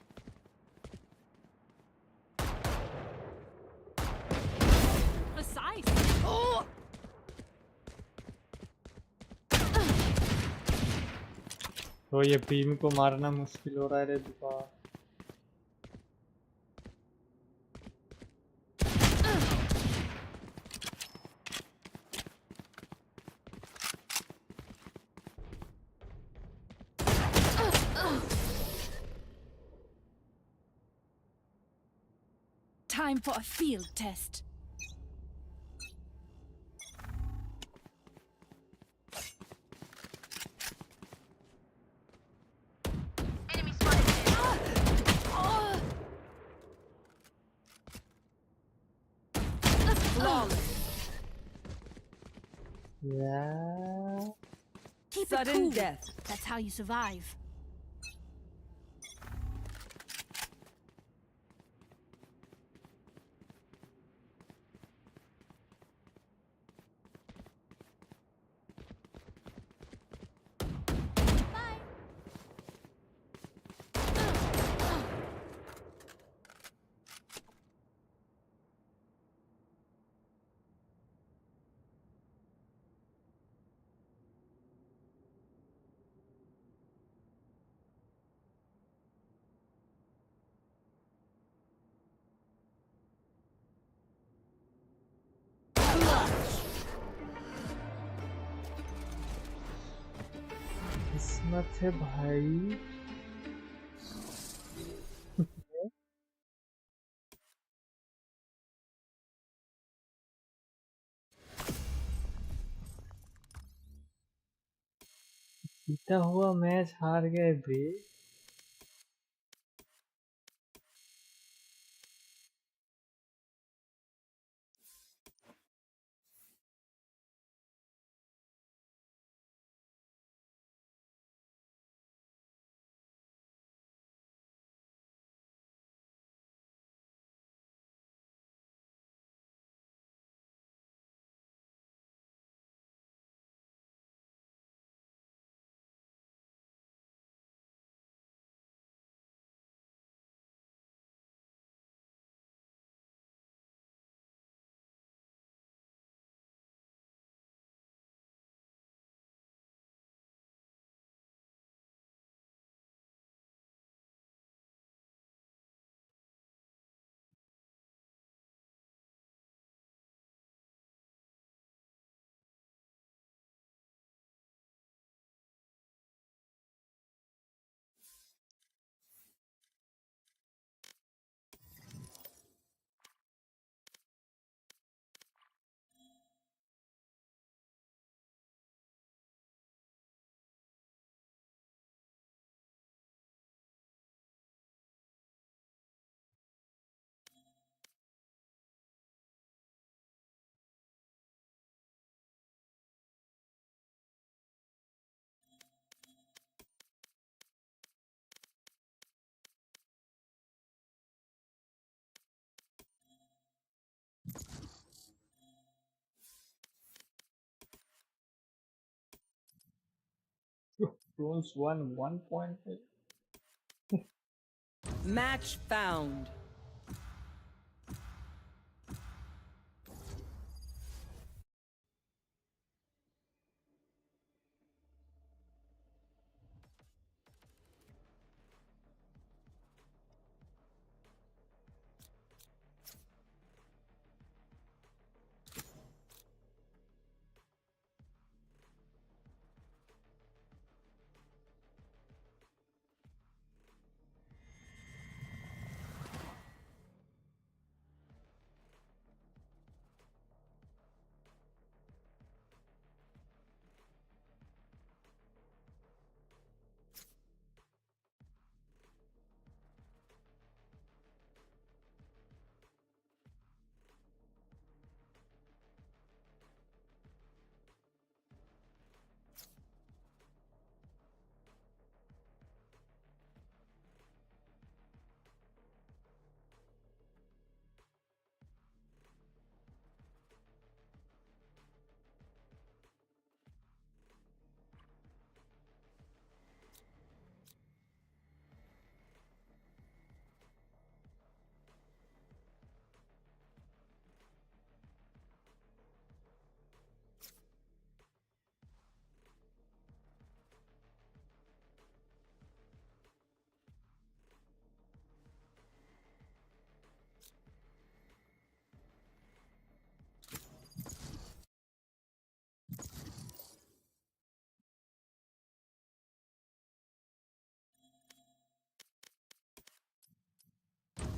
Precise. Oh! तो ये बीम को मारना मुश्किल हो रहा है रे दुपा। Time for a field test. Enemy spotted Yeah. Keep Sudden it cool. death. That's how you survive. किस्मत है भाई। जीता हुआ मैच हार गए बे। Bronze 1.8. Match found.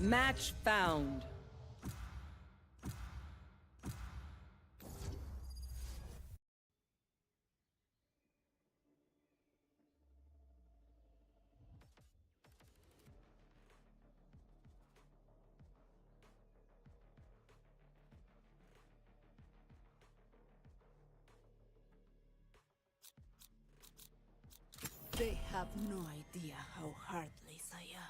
Match found. They have no idea how heartless I am.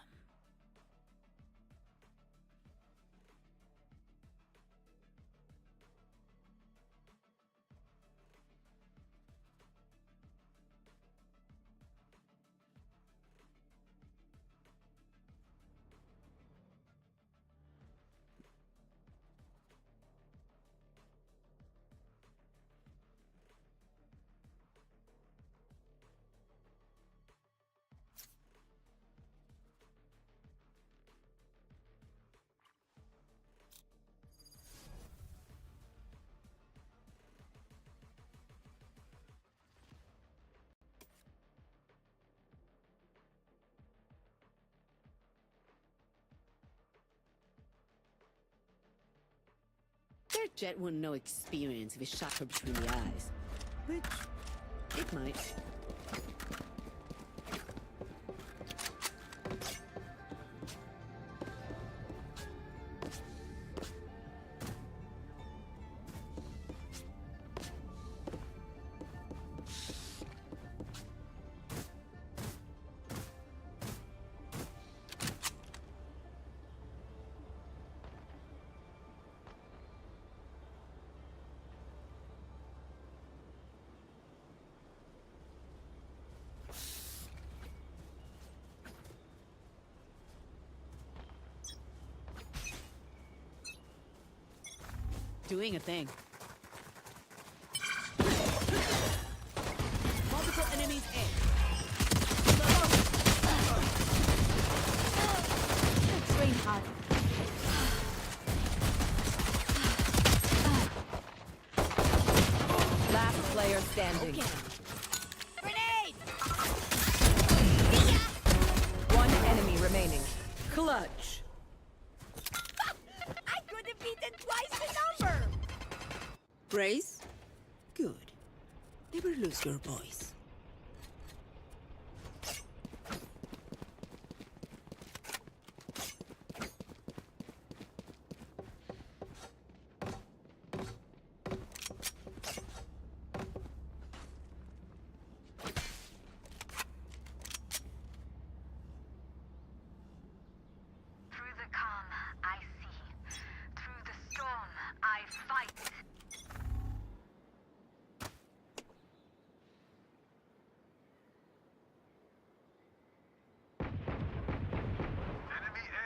Their jet wouldn't know experience if it shot her between the eyes. Which, it might. Doing a thing. Multiple enemies in. Train hard. Last player standing. Okay. Grenade! One enemy remaining. Clutch. I could have beaten twice the number! Praise? Good. Never lose your voice. Through the calm, I see. Through the storm, I fight. Enemy A.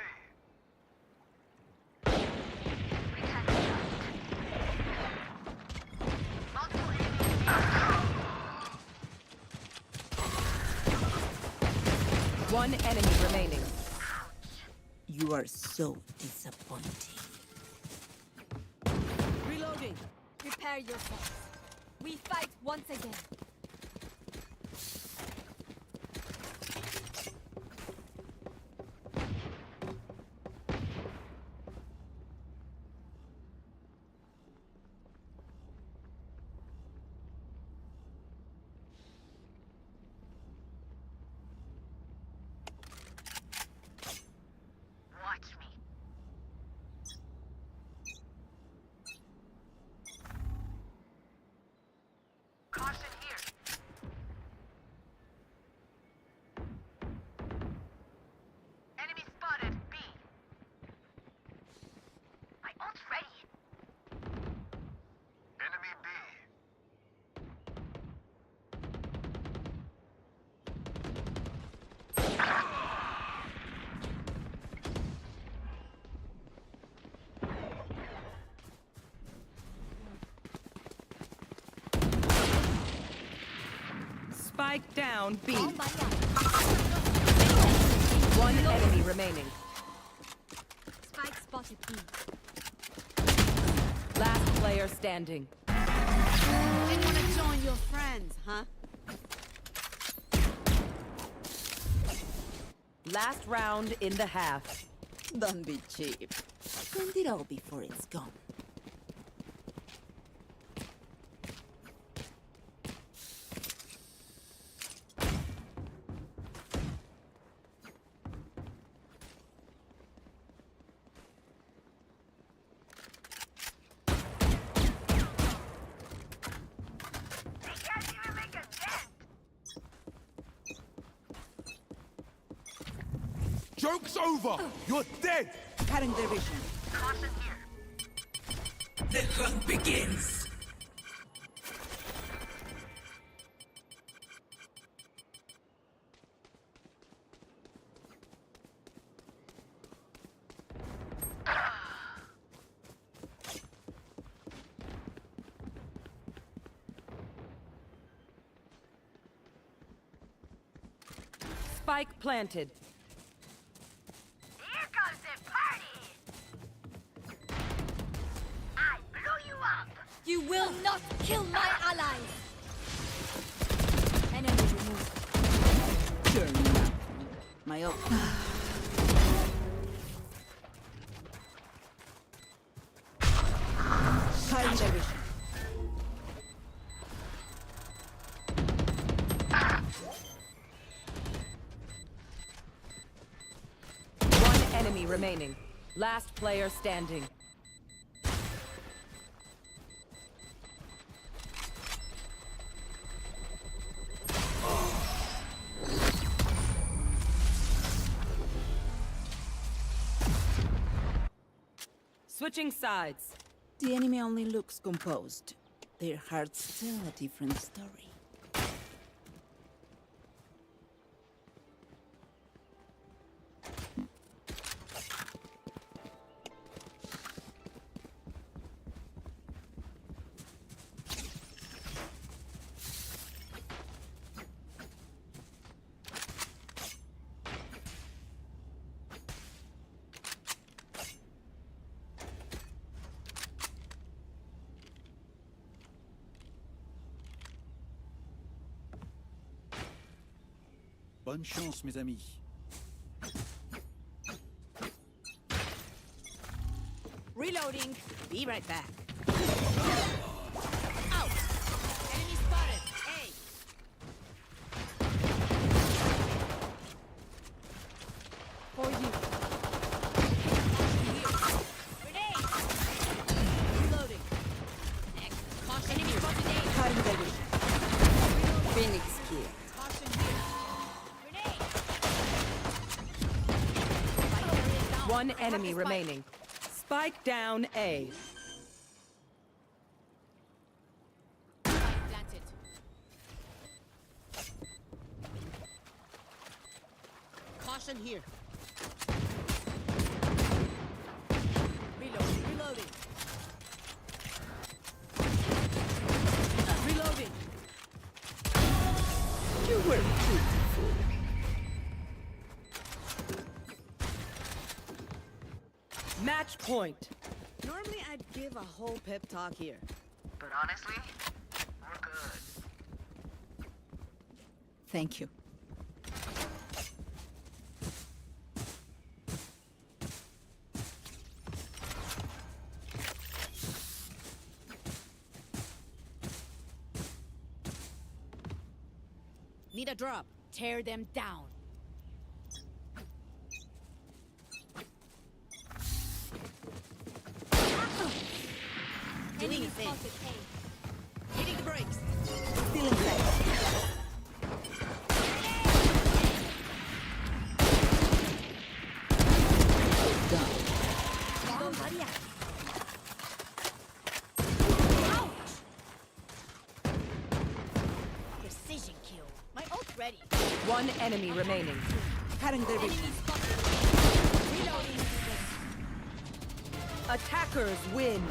Multiple enemies. One enemy remaining. You are so disappointing. Reloading. Prepare yourselves. We fight once again. Watch me. Caution here. Enemy spotted. B. My ult's ready. Enemy B. Spike down B. On my line. One enemy remaining. Spike spotted B. Last player standing. Didn't want to join your friends, huh? Last round in the half. Don't be cheap. Spend it all before it's gone. Joke's over! You're dead! Cutting their vision. Caution here. The hunt begins. Spike planted. Here comes the party! I blew you up! You will not kill my allies! Enemy removed. Turn now. My ult. Cutting their vision. One enemy remaining. Last player standing. Switching sides. The enemy only looks composed. Their hearts tell a different story. Bonne chance, mes amis. Reloading. Be right back. Out! Enemy spotted. A. For you. Grenade! Reloading. Next. Caution. Enemy spotted A. Cutting their vision. Phoenix kill. Caution here. Grenade! One enemy remaining. Spike down A. Planted. Caution here. Reloading. Reloading. Reloading. You were beautiful. Match point. Normally I'd give a whole pep talk here. But honestly, we're good. Thank you. Need a drop. Tear them down. Doing Enemy a thing. spotted A. Hitting the brakes. Still in place. Done. Bomb Maria. Ouch! Precision kill. My ult ready. One enemy remaining. Cutting their vision. Enemy spotted. Reloading. Attackers win.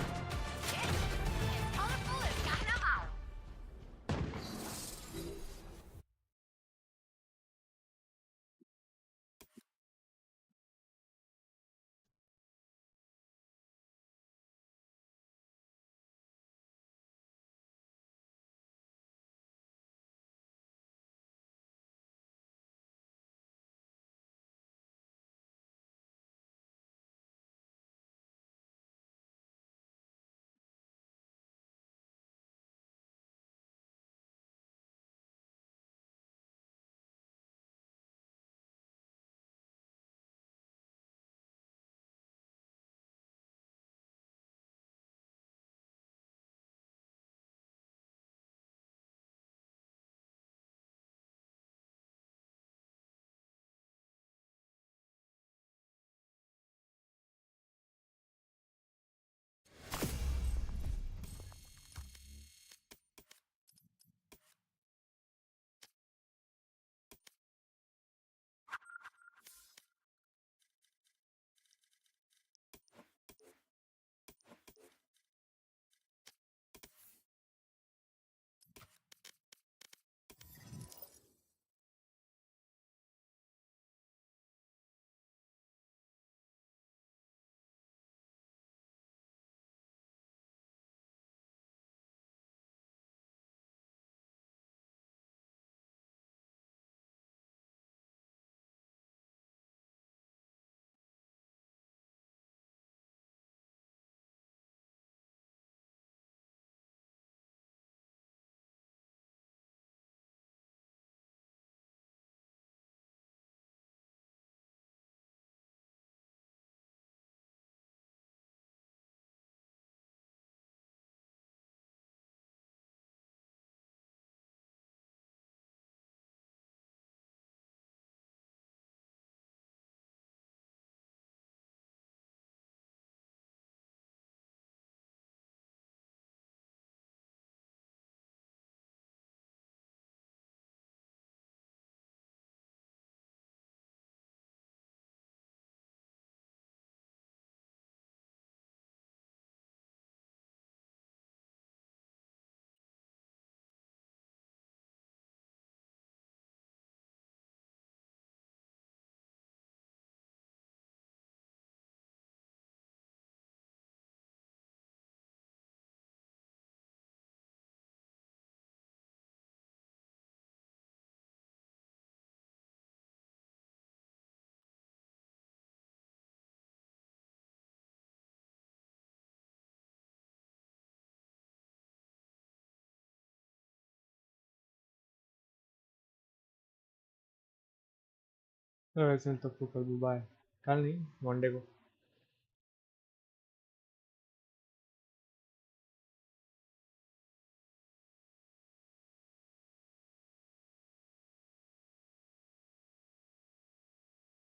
चल तो कर bye कल नहीं Monday को